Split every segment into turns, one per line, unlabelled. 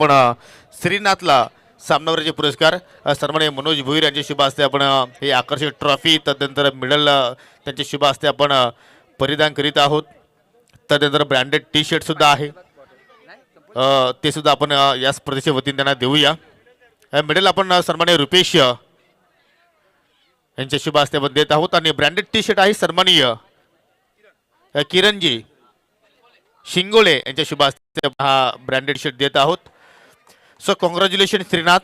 पण श्रीनाथला सामनावरचे पुरस्कार सन्माननीय मनोज भोईर यांच्या शुभ हस्ते आपण हे आकर्षक ट्रॉफी तदनंतर मेडल त्यांच्या शुभ हस्ते आपण परिधान करीत आहोत। तदनंतर ब्रँडेड टी शर्ट सुद्धा आहे, ते सुद्धा आपण या स्पर्धेच्या वतीने त्यांना देऊया। मेडल आपण सन्माननीय रुपेश यांच्या शुभ हस्ते आपण देत आहोत आणि ब्रँडेड टी शर्ट आहे सन्माननीय किरणजी शिंगोळे यांच्या शुभ हस्ते हा ब्रँडेड शर्ट देत आहोत। सो कॉंग्रॅच्युलेशन श्रीनाथ,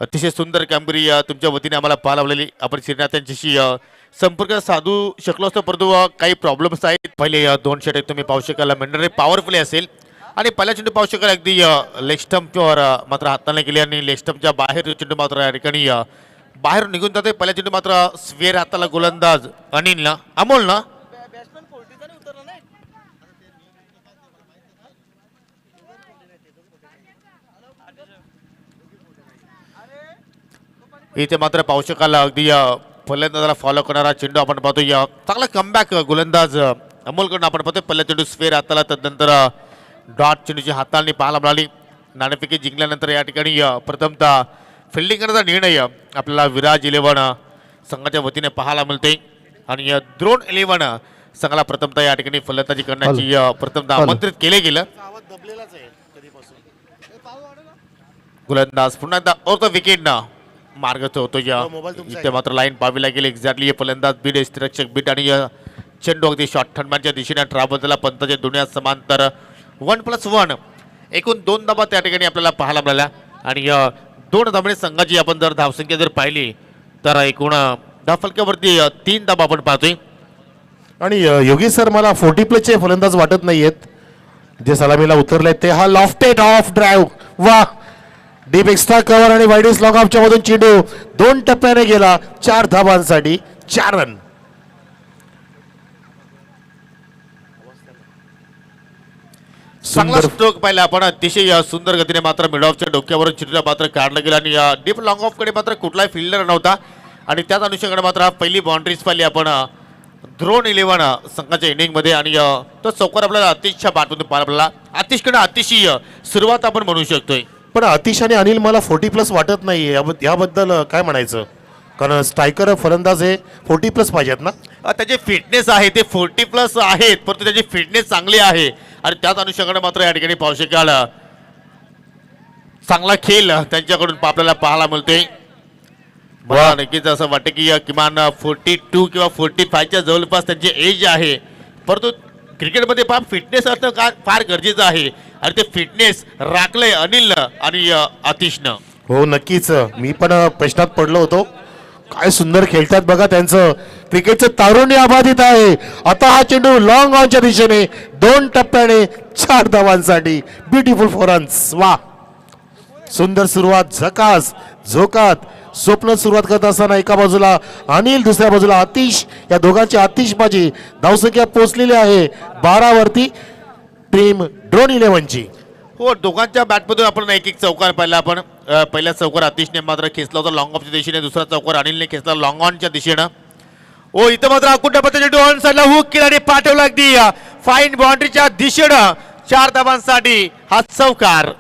अतिशय सुंदर कामगिरी तुमच्या वतीने आम्हाला पाहायला लावलेली। आपण श्रीनाथ यांच्याशी संपर्क साधू शकलो असतो, परंतु काही प्रॉब्लेम्स आहेत। पहिले दोन शर्ट तुम्ही पाहू शकाल मेंढरे पॉवरफुली असेल आणि पहिला चेंडू पाहू शकाल अगदी लेग स्टंपवर मात्र हाताने गेले आणि लेग स्टंपच्या बाहेर चेंडू मात्र या ठिकाणी बाहेर निघून जाते। पहिला चेंडू मात्र स्वेर हाताला गोलंदाज अनिल ना अमोल ना इथे मात्र पाहू शकाल अगदी फलंदाजाला फॉलो करणारा चेंडू आपण पाहतो। चांगला कमबॅक गोलंदाज अमोलकडून आपण पाहतो। पहिला चेंडू स्वेर हाताला, तदनंतर डॉट चेंडूची हाताळणी पाहायला मिळाली। नाणेफेकी जिंकल्यानंतर या ठिकाणी प्रथमतः फिल्डिंग करण्याचा निर्णय आपल्याला विराज 11 संघाच्या वतीने पाहायला मिळते आणि द्रोण 11 संघाला प्रथमतः या ठिकाणी फलंदाजी करण्याची प्रथमतः आमंत्रित केले गेलं। गोलंदाज पुन्हा एकदा ऑफ विकेटनं मार्ग होतो। इथे मात्र लाईन पाहावी लागेल एक्झॅक्टली फलंदाज बीड यष्टिरक्षक बीड आणि चेंडू अगदी शॉर्ट थंडमॅनच्या दिशेने ट्राबदला पंताच्या दोन्ही समांतर 1+1 एकूण 2 धाबा त्या ठिकाणी आपल्याला पाहायला मिळाल्या आणि 2 धाबणे संघाची आपण जर धावसंख्या जर पाहिली तर एकूण धावफलकावरती 3 धाबा आपण पाहतोय।
आणि योगी सर मला 40+ फलंदाज वाटत नाहीयेत जे सलामीला उतरले ते। हा लॉफ्टेड ऑफ ड्राईव्ह, वा डीप एक्स्ट्रा कव्हर आणि वाईडिस लॉंग ऑफच्या मधून चेंडू 2 टप्प्याने गेला 4 धाबांसाठी 4 रन।
चांगला स्ट्रोक पाहिला आपण, अतिशय सुंदर गतीने मात्र मिड ऑफच्या डोक्यावरून चेंडूला मात्र काढला गेला आणि डीप लॉंग ऑफ कडे मात्र कुठलाही फिल्डर नव्हता आणि त्याच अनुषंगाने मात्र पहिली बाउंड्रीज पाहिली आपण द्रोण 11 संघाच्या इनिंग मध्ये आणि तो चौकार आपल्याला अतिशच्या बॅटमधून पाहायला मिळाला। अतिशकडे अतिशय सुरुवात आपण म्हणू शकतोय,
पण अतिश आणि अनिल मला 40+ वाटत नाही याबद्दल काय म्हणायचं? कारण स्ट्रायकर फलंदाज हे 40+ पाहिजेत ना।
त्याचे फिटनेस आहे ते 40+ आहेत, परंतु त्याची फिटनेस चांगली आहे आणि त्याच अनुषंगाने मात्र या ठिकाणी पाहू शकाल चांगला खेळ त्यांच्याकडून आपल्याला पाहायला मिळते। मला नक्कीच असं वाटतं की किमान 42 किंवा 45च्या जवळपास त्यांची एज आहे, परंतु क्रिकेटमध्ये फिटनेस असणं फार गरजेचं आहे आणि ते फिटनेस राखलंय अनिल आणि आतिशनं।
हो नक्कीच, मी पण प्रश्नात पडलो होतो। काय सुंदर खेळतात बघा, त्यांचं क्रिकेटचं तारुण्य अबाधित आहे। आता हा चेंडू लॉंग ऑनच्या दिशेने 2 टप्प्याने 4 धावांसाठी ब्युटिफुल 4 रन्स। वा सुंदर सुरुवात, झकास झोकात स्वप्न सुरुवात करत असताना एका बाजूला अनिल, दुसऱ्या बाजूला आतिश, या दोघांची आतिषबाजी धावसंख्या पोहोचलेली आहे 12 वरती टीम ड्रोन 11 ची।
हो, दोघांच्या बॅटमधून आपण एक चौकार पाहिला आपण। पहिला चौकार आतिशने मात्र खेचला होता लॉंग ऑफच्या दिशेने, दुसरा चौकार अनिलने खेचला लॉंग ऑनच्या दिशेनं। ओ इथं मात्र अकुंठा पद्धतीने ऑन साइडला हुक केला आणि पाठवला अगदी फाईन बाउंड्रीच्या दिशेनं 4 धावांसाठी हा चौकार।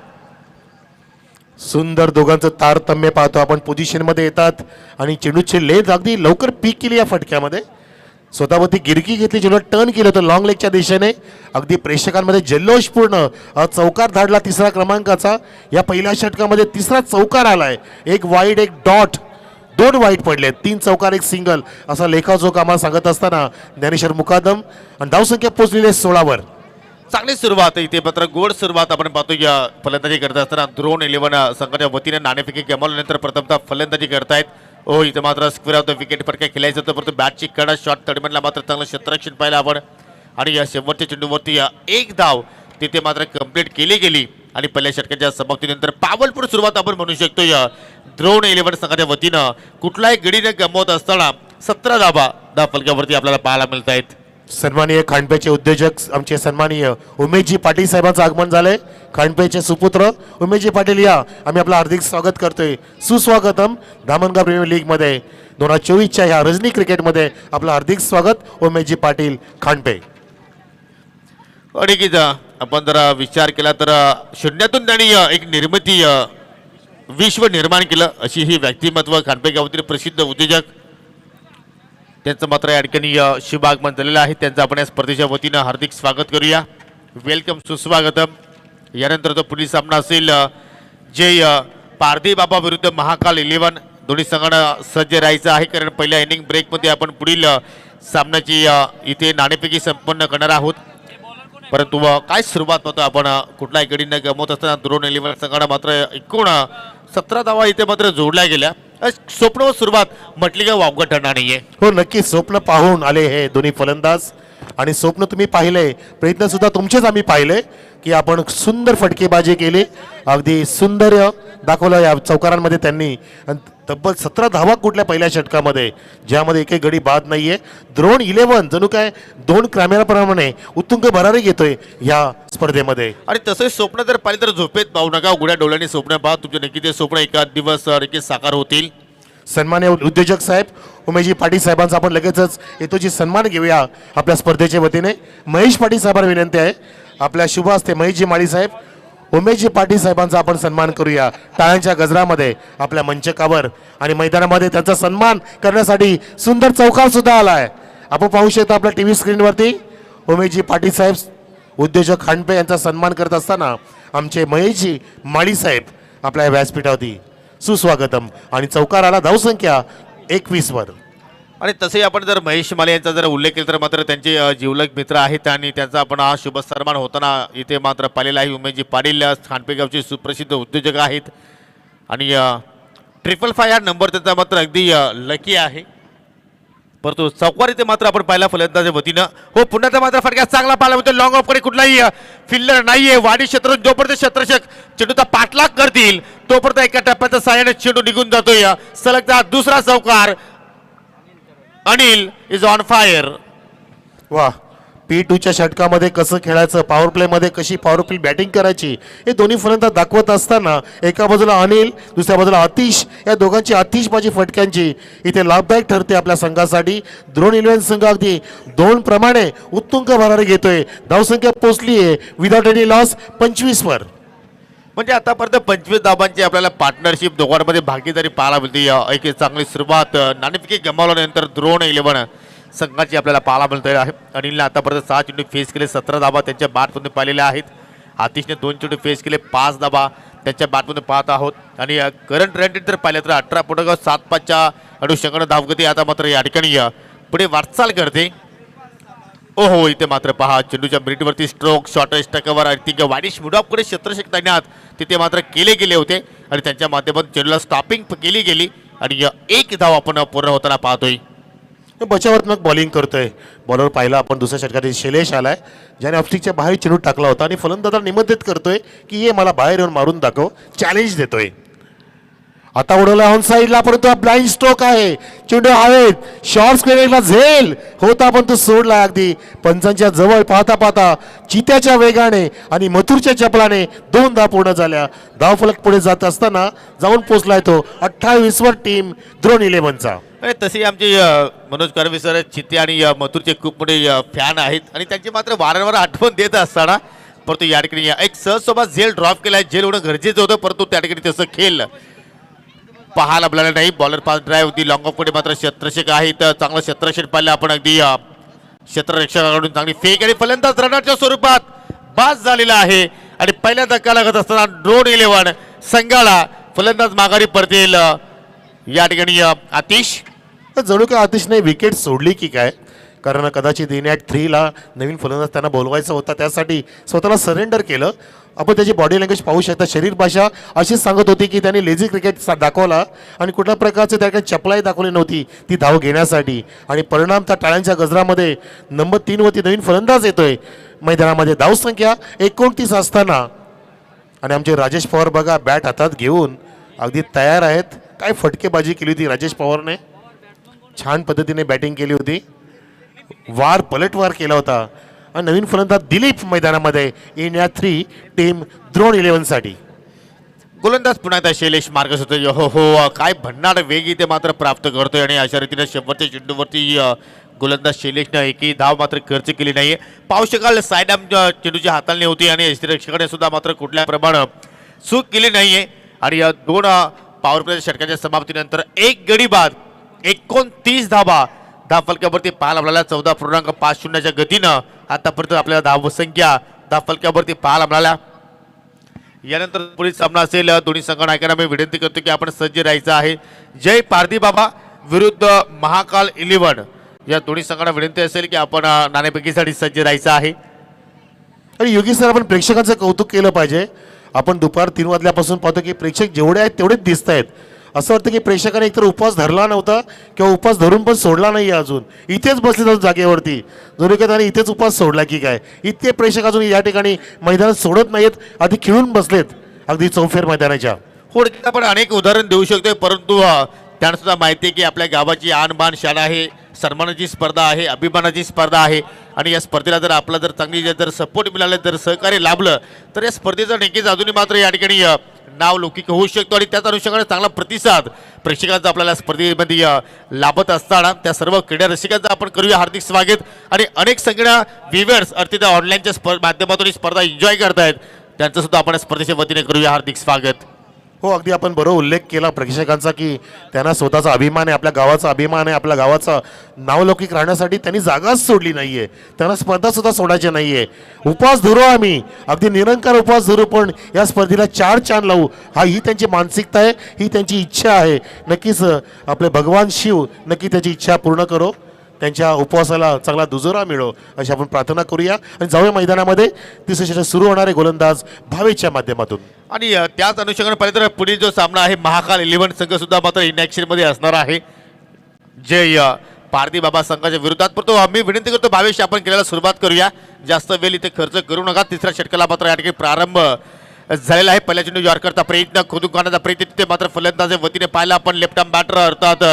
सुंदर दोघांचं तारतम्य पाहतो आपण, पोझिशन मध्ये येतात आणि चेंडूची लेंथ अगदी लवकर पीक केली या फटक्यामध्ये। स्वतःवरती गिरकी घेतली, चेंडू टर्न केलं होतं लॉंग लेगच्या दिशेने, अगदी प्रेक्षकांमध्ये जल्लोषपूर्ण चौकार धाडला 3रा क्रमांकाचा। या पहिल्या षटकामध्ये 3रा चौकार आलाय, 1 वाईड 1 डॉट, 2 वाईड पडले, 3 चौकार 1 सिंगल असा लेखाजोखा आम्हाला सांगत असताना ज्ञानेश्वर मुकादम आणि धावसंख्या पोहोचलेली 16 वर।
चांगली सुरुवात इथे मात्र गोड सुरुवात आपण पाहतो या फलंदाजी करत असताना द्रोण 11 संघाच्या वतीने नाणेफेकी गमावल्यानंतर प्रथमतः फलंदाजी करतायत। ओ इथे मात्र स्क्वेअर ऑफ द विकेट फटका खेळायचं होतं, परंतु बॅटची कडा शॉट तडमनला मात्र चांगलं क्षेत्ररक्षण पाहिलं आपण आणि या शेवटच्या चेंडूवरती 1 धाव तिथे मात्र कंप्लीट केली गेली आणि पहिल्या षटकाच्या समाप्तीनंतर पावलपूर सुरुवात आपण म्हणू शकतो या द्रोण 11 संघाच्या वतीनं। कुठलाही गडीने गमवत असताना 17 धावा फलकावरती आपल्याला पाहायला मिळत आहेत।
सन्माननीय खांडपेचे उद्योजक आमचे सन्माननीय उमेशजी पाटील साहेबांचं आगमन झालंय। खांडपेचे सुपुत्र उमेशजी पाटील या आम्ही आपलं हार्दिक स्वागत करतोय, सुस्वागतम धामणगाव प्रीमियर लीग मध्ये 2024च्या ह्या रजनी क्रिकेटमध्ये आपलं हार्दिक स्वागत उमेशजी पाटील खांडपे।
अडीकीचा आपण जर विचार केला तर शून्यातून त्यांनी एक निर्मिती विश्व निर्माण केलं अशी ही व्यक्तिमत्व खानपे गावातील प्रसिद्ध उद्योजक त्यांचं मात्र या ठिकाणी शुभ आगमन झालेलं आहे. त्यांचं आपण या स्पर्धेच्या वतीनं हार्दिक स्वागत करूया. वेलकम, सुस्वागतम. यानंतर जो पुढील सामना असेल जे पारधी बाबा विरुद्ध महाकाल 11 दोन्ही संघांना सज्ज राहायचं आहे कारण पहिल्या इनिंग ब्रेकमध्ये आपण पुढील सामन्याची इथे नाणेफेकी संपन्न करणार आहोत. परंतु काय सुरुवात होतं आपण कुठलाही गडी न गमवत असताना ड्रोन 11 संघांना मात्र एकूण 17 धावा इथे मात्र जोडल्या गेल्या. स्वप्न व सुरुवात म्हटली का वावगं ठरणार नाहीये.
हो नक्की स्वप्न पाहून आले हे दोन्ही फलंदाज आणि स्वप्न तुम्ही पाहिले, प्रयत्न सुद्धा तुमचेच आम्ही पाहिले की आपण सुंदर फटकेबाजी केली, अगदी सुंदर दाखवलं या चौकारांमध्ये त्यांनी. तब्बल 17 धावा कुठल्या पहिल्या षटकामध्ये ज्यामध्ये एकही गडी बाद नाहीये. ड्रोन 11 जणू काय 2 कॅमेराप्रमाणे उत्तुंग भरारी घेतोय या स्पर्धेमध्ये.
आणि तसंच स्वप्न जर पाहिलं तर झोपेत पाहू नका, उघड्या डोळ्यांनी स्वप्न पहा. तुमचे नक्की ते स्वप्न एका दिवस नक्की साकार होतील.
सन्मान्य उद्योजक साहेब उमेशजी पाटील साहेबांचा आपण लगेचच येतोची सन्मान घेऊया आपल्या स्पर्धेच्या वतीने. महेश पाटील साहेबांना विनंती आहे आपल्या शुभ हस्ते महेशजी माळी साहेब उमेशजी पाटील साहेबांचा आपण सन्मान करूया टाळ्यांच्या गजरामध्ये आपल्या मंचकावर. आणि मैदानामध्ये त्यांचा सन्मान करण्यासाठी सुंदर चौकार सुद्धा आलाय. आपण पाहू शकता आपल्या टीव्ही स्क्रीनवरती उमेशजी पाटील साहेब उद्योजक खांडपे यांचा सन्मान करत असताना आमचे महेशजी माळी साहेब आपल्या व्यासपीठावरती सुस्वागतम. आणि चौकार आला धावसंख्या 21 वर.
आणि तसे आपण जर महेश माले यांचा जर उल्लेख केला तर मात्र त्यांचे जिवलग मित्र आहेत आणि त्यांचा आपण हा शुभ सन्मान होताना इथे मात्र पाहिलेला आहे. उमेशजी पाटील खानपे गावचे सुप्रसिद्ध उद्योजक आहेत आणि 555 हा नंबर त्यांचा मात्र अगदी लकी आहे. परंतु चौकार इथे मात्र आपण पाहिला फलंदाजाच्या वतीनं. हो पुन्हा मात्र फटका चांगला पाहिला होता. लॉंग ऑफकडे कुठलाही फिल्डर नाहीये. वाडी क्षेत्र जोपर्यंत क्षेत्ररक्षक चेंडूचा पाठलाग करतील तोपर्यंत एका टप्प्याच्या साहाय्याने चेंडू निघून जातोय. सलगचा दुसरा चौकार. Anil is on fire.
वा P2च्या षटकामध्ये कसं खेळायचं, पॉवर प्लेमध्ये कशी पॉवरफुल बॅटिंग करायची हे दोन्ही फलंदाज दाखवत असताना एका बाजूला अनिल दुसऱ्या बाजूला आतिश, या दोघांची आतिषबाजी फटक्यांची इथे लाभदायक ठरते आपल्या संघासाठी. ड्रोन 11 संघ अगदी 2 प्रमाणे उत्तुंग भरारी घेतोय. धावसंख्या पोचली आहे विदाउट एनी लॉस 25 वर.
म्हणजे आतापर्यंत 25 धावांची आपल्याला पार्टनरशिप दोघांमध्ये भागीदारी पाहायला मिळते. एक चांगली सुरुवात नाणेफेकी गमावल्यानंतर ड्रोन 11 संघाची आपल्याला पाहायला मिळते आहे. अनिलने आतापर्यंत 6 चेंडू फेस केले, 17 धावा त्यांच्या बॅटमधून पाहिलेल्या आहेत. आतिशने 2 चेंडू फेस केले, 5 धावा त्यांच्या बॅटमधून पाहत आहोत. आणि करंट रन रेट जर पाहिलं तर 18 7-5च्या अनुषंगाने धावगती आता मात्र या ठिकाणी पुढे वाटचाल करते. ओहो इथे मात्र पहा चेंडूच्या मिनिटवरती स्ट्रोक शॉर्ट स्टकावर आणि वाडिश मिडऑफकडे क्षेत्ररक्षक तैनात तिथे मात्र केले गेले होते आणि त्यांच्या माध्यमातून चेंडूला स्टॉपिंग केली गेली आणि 1 धाव आपण पूर्ण होताना पाहतोय.
बचावात्मक बॉलिंग करतोय बॉलर पाहिला आपण दुसऱ्या षटकातील शैलेश आलाय ज्याने ऑफस्टिकच्या बाहेर चेंडू टाकला होता आणि फलंदाजाला निमंत्रित करतोय की ये मला बाहेर येऊन मारून दाखव, चॅलेंज देतोय. आता उडवला ऑन साईडला परंतु ब्लाइंड स्ट्रोक आहे. चेंडू हवेत शॉर्ट स्क्वेअरला झेल होता पण तो सोडला अगदी पंचांच्या जवळ पाहता पाहता चित्याच्या वेगाने आणि मथुरच्या चपलाने 2 धावा पूर्ण झाल्या. धावफलक पुढे जात असताना जाऊन पोहोचलाय तो 28 वर टीम ड्रोन 11चा.
तसे आमचे मनोज कर्वे सर चित्ते आणि मथुरचे खूप मोठे फॅन आहेत आणि त्यांची मात्र वारंवार आठवण देत असताना परंतु या ठिकाणी एक सहजसोबत झेल ड्रॉप केलाय. झेल होणं गरजेचं होतं परंतु त्या ठिकाणी तसं खेळ पाहायला मिळालं नाही. बॉलर पास ड्राईव्ह होती. लॉंग ऑफकडे मात्र क्षेत्ररक्षक आहेत. चांगलं क्षेत्ररक्षण पाहिलं आपण अगदी क्षेत्ररक्षकाकडून चांगली फेक आणि फलंदाज रनरच्या स्वरूपात बाद झालेला आहे आणि पहिल्या धक्का लागत असताना ड्रोन 11 संघाला फलंदाज माघारी परतेल. या ठिकाणी आतिश
जणू काय आतिशने विकेट सोडली की काय, कारण कदाचित इन ॲट 3ला नवीन फलंदाज त्यांना बोलवायचा होता त्यासाठी स्वतःला सरेंडर केलं. आपण त्याची बॉडी लँग्वेज पाहू शकता. शरीर भाषा अशीच सांगत होती की त्यांनी लेझी क्रिकेट दाखवला आणि कुठल्या प्रकारचे त्या काही चपलाही दाखवली नव्हती ती धाव घेण्यासाठी आणि परिणाम त्या टाळ्यांच्या गजरामध्ये नंबर 3 वरती नवीन फलंदाज येतोय मैदानामध्ये. धावसंख्या 29 असताना आणि आमचे राजेश पवार बघा बॅट हातात घेऊन अगदी तयार आहेत. काय फटकेबाजी केली होती राजेश पवारने, छान पद्धतीने बॅटिंग केली होती, वार पलटवार केला होता. आणि नवीन फलंदाज दिलीप मैदानामध्ये इंडिया 3 टीम ड्रोन 11 साठी.
गोलंदाज पुन्हा एकदा शैलेश मार्गस होतो. हो काय भन्नाट वेग इथे मात्र प्राप्त करतोय आणि अशा रीतीने शेवटच्या चेंडूवरती गोलंदाज शैलेशनं एकही धाव मात्र खर्च केली नाहीये. पाहू शकाल सायडाम चेंडूच्या हाताळणी होती आणि यष्टीरक्षकाने सुद्धा मात्र कुठल्या प्रमाणे चूक केली नाहीये. आणि या दोन पॉवर प्ले षटकाच्या समाप्तीनंतर एक गडी बाद 29 धावा धावफलकावरती पाहायला मिळाल्या. 14.50च्या गतीनं आतापर्यंत आपल्याला धावसंख्या धावफलकावरती पाहायला मिळाल्या. यानंतर पुढील सामना असेल. दोन्ही संघ नायकांना मी विनंती करतो की आपण सज्ज राहायचं आहे. जय पारधी बाबा विरुद्ध महाकाल 11 या दोन्ही संघांना विनंती असेल की आपण नाणेफेकीसाठी सज्ज राहायचं आहे.
आणि योगी सर, आपण प्रेक्षकांचं कौतुक केलं पाहिजे. आपण दुपार 3 वाजल्यापासून पाहतो की प्रेक्षक जेवढे आहेत तेवढेच दिसत आहेत. असं वाटतं की प्रेक्षकाने एकतर उपवास धरला नव्हता किंवा उपवास धरून पण सोडला नाही अजून, इथेच बसले जाऊन जागेवरती, जणू काय त्याने इथेच उपवास सोडला की काय. इतके प्रेक्षक अजून या ठिकाणी मैदानात सोडत नाहीत, आधी खेळून बसलेत अगदी चौफेर मैदानाच्या.
हो, आपण अनेक उदाहरण देऊ शकतोय, परंतु त्यांना सुद्धा माहिती आहे की आपल्या गावाची आणबाण शाळा आहे, सन्मानाची स्पर्धा आहे, अभिमानाची स्पर्धा आहे. आणि या स्पर्धेला जर आपला जर चांगली जर सपोर्ट मिळालं, जर सहकार्य लाभलं तर या स्पर्धेचं नक्कीच अजूनही मात्र या ठिकाणी नाव लौकिक होऊ शकतो. आणि त्याच अनुषंगाने चांगला प्रतिसाद प्रेक्षकांचा आपल्याला स्पर्धेमध्ये लाभत असताना त्या सर्व क्रीडा रसिकांचं आपण करूया हार्दिक स्वागत. आणि अनेक संख्या व्ह्युअर्स अर्थात ऑनलाईनच्या माध्यमातून ही स्पर्धा एन्जॉय करतायत, त्यांचं सुद्धा आपण स्पर्धेच्या वतीने करूया हार्दिक स्वागत.
हो, अगदी आपण बरोबर उल्लेख केला प्रेक्षकांचा की त्यांना स्वतःचा अभिमान आहे, आपल्या गावाचा अभिमान आहे, आपल्या गावाचा नावलौकिक राहण्यासाठी त्यांनी जागाच सोडली नाहीये, त्यांना स्पर्धा सुद्धा सोडायची नाहीये. उपवास धरू आम्ही, अगदी निरंकार उपवास धरू, पण या स्पर्धेला 4 चांद लावू, ही त्यांची मानसिकता आहे, ही त्यांची इच्छा आहे. नक्कीच आपले भगवान शिव नक्की त्याची इच्छा पूर्ण करो, त्यांच्या उपवासाला चांगला दुजोरा मिळो अशी आपण प्रार्थना करूया. आणि जाऊया मैदानामध्ये. तिसरे षटक सुरू होणारे गोलंदाज भावेच्या माध्यमातून.
आणि त्याच अनुषंगाने पाहिलं तर पुढील जो सामना आहे महाकाल 11 संघ सुद्धा मात्र इनॅक्शन मध्ये असणार आहे जय पारधी बाबा संघाच्या विरोधात. परंतु आम्ही विनंती करतो भावेश, आपण केल्याला सुरुवात करूया, जास्त वेळ इथे खर्च करू नका. तिसऱ्या षटकाला मात्र या ठिकाणी प्रारंभ झालेला आहे. पहिल्या चेंडू यॉर्करचा प्रयत्न, खोदून काढण्याचा प्रयत्न तिथे मात्र फलंदाजाच्या वतीने पाहिला आपण. लेफ्ट आर्म बॅटर अर्थात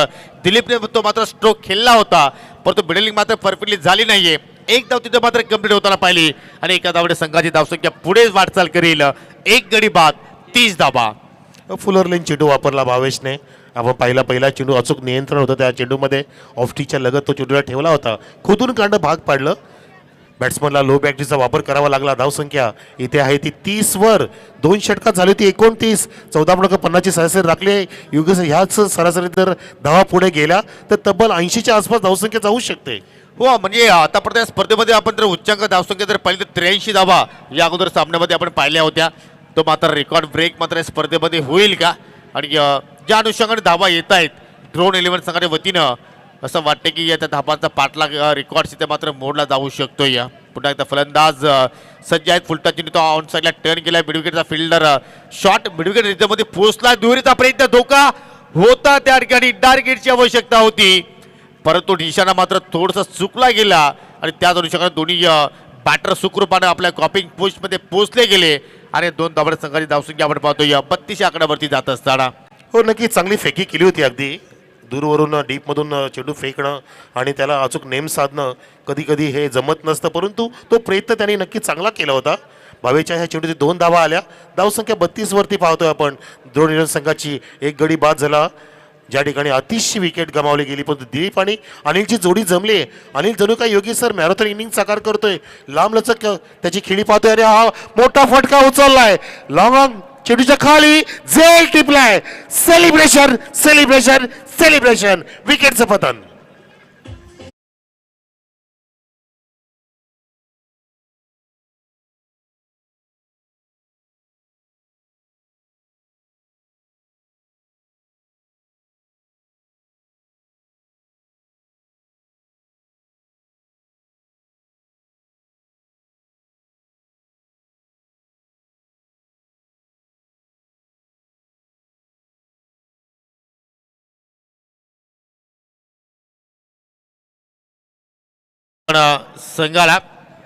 दिलीपने तो मात्र स्ट्रोक खेळला होता, परंतु मिडलिंग मात्र परफेक्टली झाली नाहीये. एक धाव तिथे मात्र कंप्लीट होताना पाहिली आणि एका धावडे संघाची धावसंख्या पुढे वाटचाल करेल. एक गडी बाद 30 धावा.
फुलर लेन चेंडू वापरला भावेशने. आपण पहिला चेंडू अचूक नियंत्रण होतं त्या चेंडूमध्ये, ऑफस्टिकच्या लगत तो चेंडूला ठेवला होता, खोदून काढणं भाग पाडलं. बॅट्समनला लो बॅटरीचा वापर करावा लागला. धावसंख्या इथे आहे ती 30 वर, 2 षटकात झाली होती 29. 14.50ची सरासरी राखली. योगेश ह्याच सरासरी जर धावा पुढे गेल्या तर तब्बल 80च्या आसपास धावसंख्या जाऊ शकते.
हो, म्हणजे आतापर्यंत स्पर्धेमध्ये आपण जर उच्चांक धावसंख्या जर पाहिली तर 83 धावा या अगोदर सामन्यामध्ये आपण पाहिल्या होत्या. तो मात्र रेकॉर्ड ब्रेक मात्र स्पर्धेमध्ये होईल का. आणि ज्या अनुषंगाने धावा येत आहेत ड्रोन 11 संघाच्या वतीनं, असं वाटतं की या त्या धाबांचा पाठलाग रेकॉर्ड तिथे मात्र मोडला जाऊ शकतो. या पुन्हा एकदा फलंदाज सज्ज आहेत. फुलटाची तो ऑन साईडला टर्न केला. मिडविकेटचा फिल्डर शॉट मिडविकेट रिझममध्ये पोहोचला. दुहेरीचा प्रयत्न, धोका होता त्या ठिकाणी, टार्गेटची आवश्यकता होती, परंतु निशाणा मात्र थोडासा चुकला गेला. आणि त्याच अनुषंगाने दोन्ही बॅटर सुखरूपाने आपल्या कॉपिंग पोस्टमध्ये पोहोचले गेले आणि 2 धावडे संघाची धावसंख्या आपण पाहतो या 32 आकड्यावरती जात असताना.
हो, नक्की चांगली फेकी केली होती. अगदी दूरवरून डीपमधून चेंडू फेकणं आणि त्याला अचूक नेम साधणं कधी कधी हे जमत नसतं, परंतु तो प्रयत्न त्यांनी नक्की चांगला केला होता. भावेच्या ह्या चेंडूची 2 धावा आल्या. धावसंख्या 32 वरती पाहतोय आपण. द्रोण संघाची एक गडी बाद झाला, ज्या ठिकाणी अतिशय विकेट गमावली गेली, परंतु दिलीप आणि अनिलची जोडी जमली. अनिल जणू काय योगी सर मॅरेथॉन इनिंग साकार करतोय. लांब लचक त्याची खेळी पाहतोय. अरे हा मोठा फटका उचललाय. लॉंग चेंडूच्या खाली झेल टिपलाय. सेलिब्रेशन सेलिब्रेशन सेलिब्रेशन, विकेटचं पतन.
संघाला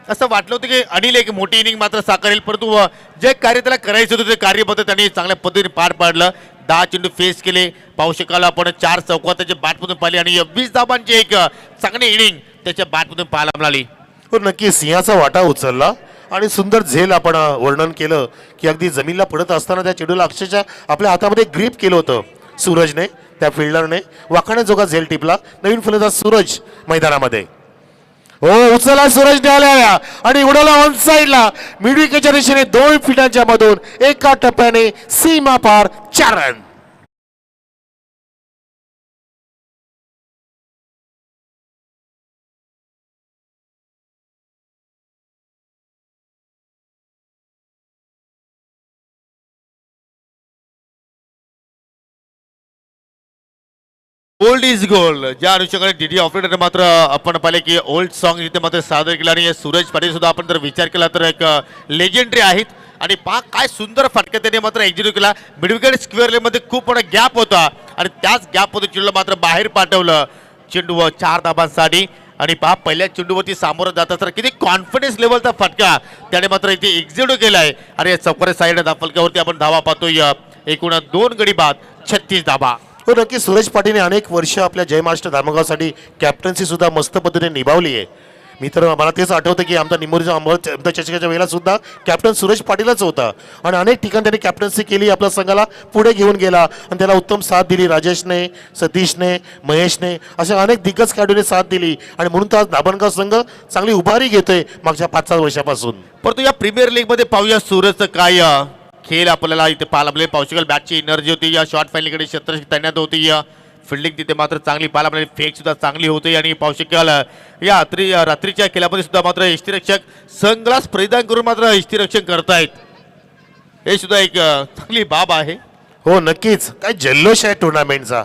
असं वाटलं होतं की अनिल एक मोठी इनिंग मात्र साकारेल, परंतु जे कार्य त्याला करायचं होतं ते कार्यपद्धत त्यांनी चांगल्या पद्धतीने पार पाडलं. 10 चेंडू फेस केले. पाहू शकाल आपण 4 चौकात त्याच्या बॅटमधून पाहिले आणि 20 धावांची एक चांगली इनिंग त्याच्या बॅटमधून पाहायला मिळाली.
हो, नक्की सिंहाचा वाटा उचलला आणि सुंदर झेल आपण वर्णन केलं की अगदी जमीनला पडत असताना त्या चेंडूला अक्षरशः आपल्या हातामध्ये ग्रीप केलं होतं सूरजने. त्या फिल्डरने वाखाण्याजोगा झेल टिपला. नवीन फलंदाज सूरज मैदानामध्ये. हो उचलला सूरजने आल्या आणि उडवला ऑन साईडला मिड विकेटच्या दिशेने 2 फीटांच्या मधून एका टप्प्याने सीमा पार 4 रन.
ओल्ड इज गोल्ड ज्या अनुषंगाने डीडी ऑपरेटर मात्र आपण पाहिले की ओल्ड सॉन्ग इथे मात्र सादर केला आणि सूरज पाटील सुद्धा आपण जर विचार केला तर एक लेजेंडरी आहेत आणि पाक काय सुंदर फटका त्याने मात्र एक्झिक्यूट केला. मिडविकेट स्क्वेअर मध्ये खूप मोठा गॅप होता आणि त्याच गॅपमध्ये चेंडूला मात्र बाहेर पाठवलं. चेंडू 4 धाबांसाठी आणि पहा पहिल्या चेंडूवरती सामोरं जात असताना किती कॉन्फिडन्स लेवलचा फटका त्याने मात्र इथे एक्झिक्यूट केलाय. आणि चौकारे साईड धाफलक्यावरती आपण धावा पाहतोय. एकूण 2 गडी बाद 36 धाबा.
हो नक्की सूरज पाटीलने अनेक वर्ष आपल्या जय महाराष्ट्र धामगावसाठी कॅप्टन्सी सुद्धा मस्त पद्धतीने निभावली आहे. मी तर मला तेच आठवतं की आमचा निमोरीचा अमृत चषकाच्या वेळेला सुद्धा कॅप्टन सूरज पाटीलच होता आणि अनेक ठिकाणी त्यांनी कॅप्टन्सी केली. आपल्या संघाला पुढे घेऊन गेला आणि त्याला उत्तम साथ दिली. राजेशने, सतीशने, महेशने अशा अनेक दिग्गज खेळाडूंनी साथ दिली आणि म्हणून तर आज धामणगाव संघ चांगली उभारी घेतोय मागच्या 5-7 वर्षापासून.
परंतु या प्रीमियर लीग मध्ये पाहूया सूरजचं काय खेळ आपल्याला इथे पाहायला मिळेल. पाहू शकाल बॅटची एनर्जी होती या शॉर्ट फाईनलीकडे क्षेत्र तैनात होती. फिल्डिंग तिथे मात्र चांगली पाहायला मिळेल. फेक सुद्धा चांगली होते आणि पाहू शकाल या रात्रीच्या खेळामध्ये सुद्धा मात्र यष्टीरक्षक सनग्लास परिधान करून मात्र यष्टीरक्षण करतायत. हे सुद्धा एक चांगली बाब आहे.
हो नक्कीच काय जल्लोष आहे टुर्नामेंटचा.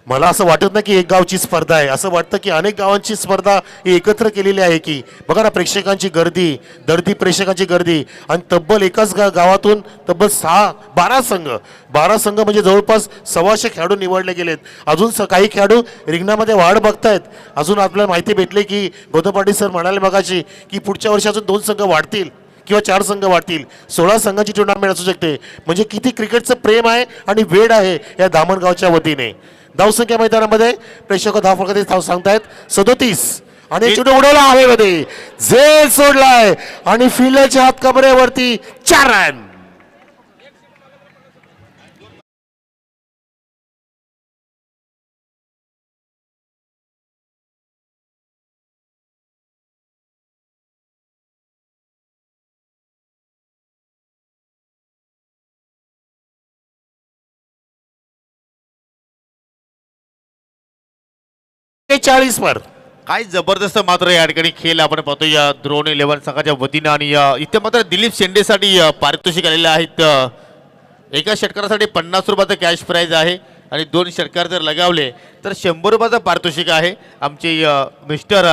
मला असं वाटत नाही की एक गावची स्पर्धा आहे. असं वाटतं की अनेक गावांची स्पर्धा ही एकत्र केलेली आहे की बघा ना प्रेक्षकांची गर्दी, दर्दी प्रेक्षकांची गर्दी आणि तब्बल एकाच गावातून तब्बल 12 संघ म्हणजे जवळपास 125 खेळाडू निवडले गेलेत. अजून काही खेळाडू रिंगणामध्ये वाढ बघतायत. अजून आपल्याला माहिती भेटली की गौतम पाटील सर म्हणाले मगाशी की पुढच्या वर्षी अजून 2 संघ वाढतील किंवा 4 संघ वाढतील. 16 संघांची टुर्नामेंट असू शकते. म्हणजे किती क्रिकेटचं प्रेम आहे आणि वेळ आहे या धामणगावच्या वतीने. धावसंख्या मैदानामध्ये प्रेक्षक धाव सांगतायत 37 आणि चेंडू उडवला हवेमध्ये झेल सोडलाय आणि फिल्डरच्या हात कमरेवरती 4 रन. ते 40 वर
काय जबरदस्त मात्र या ठिकाणी खेळ आपण पाहतो या द्रोण 11 संघाच्या वतीनं. आणि इथे मात्र दिलीप शेंडेसाठी पारितोषिक आलेले आहेत. एका षटकारासाठी 50 रुपयाचं कॅश प्राइज आहे आणि 2 षटकार जर लगावले तर 100 रुपयाचं पारितोषिक आहे. आमचे मिस्टर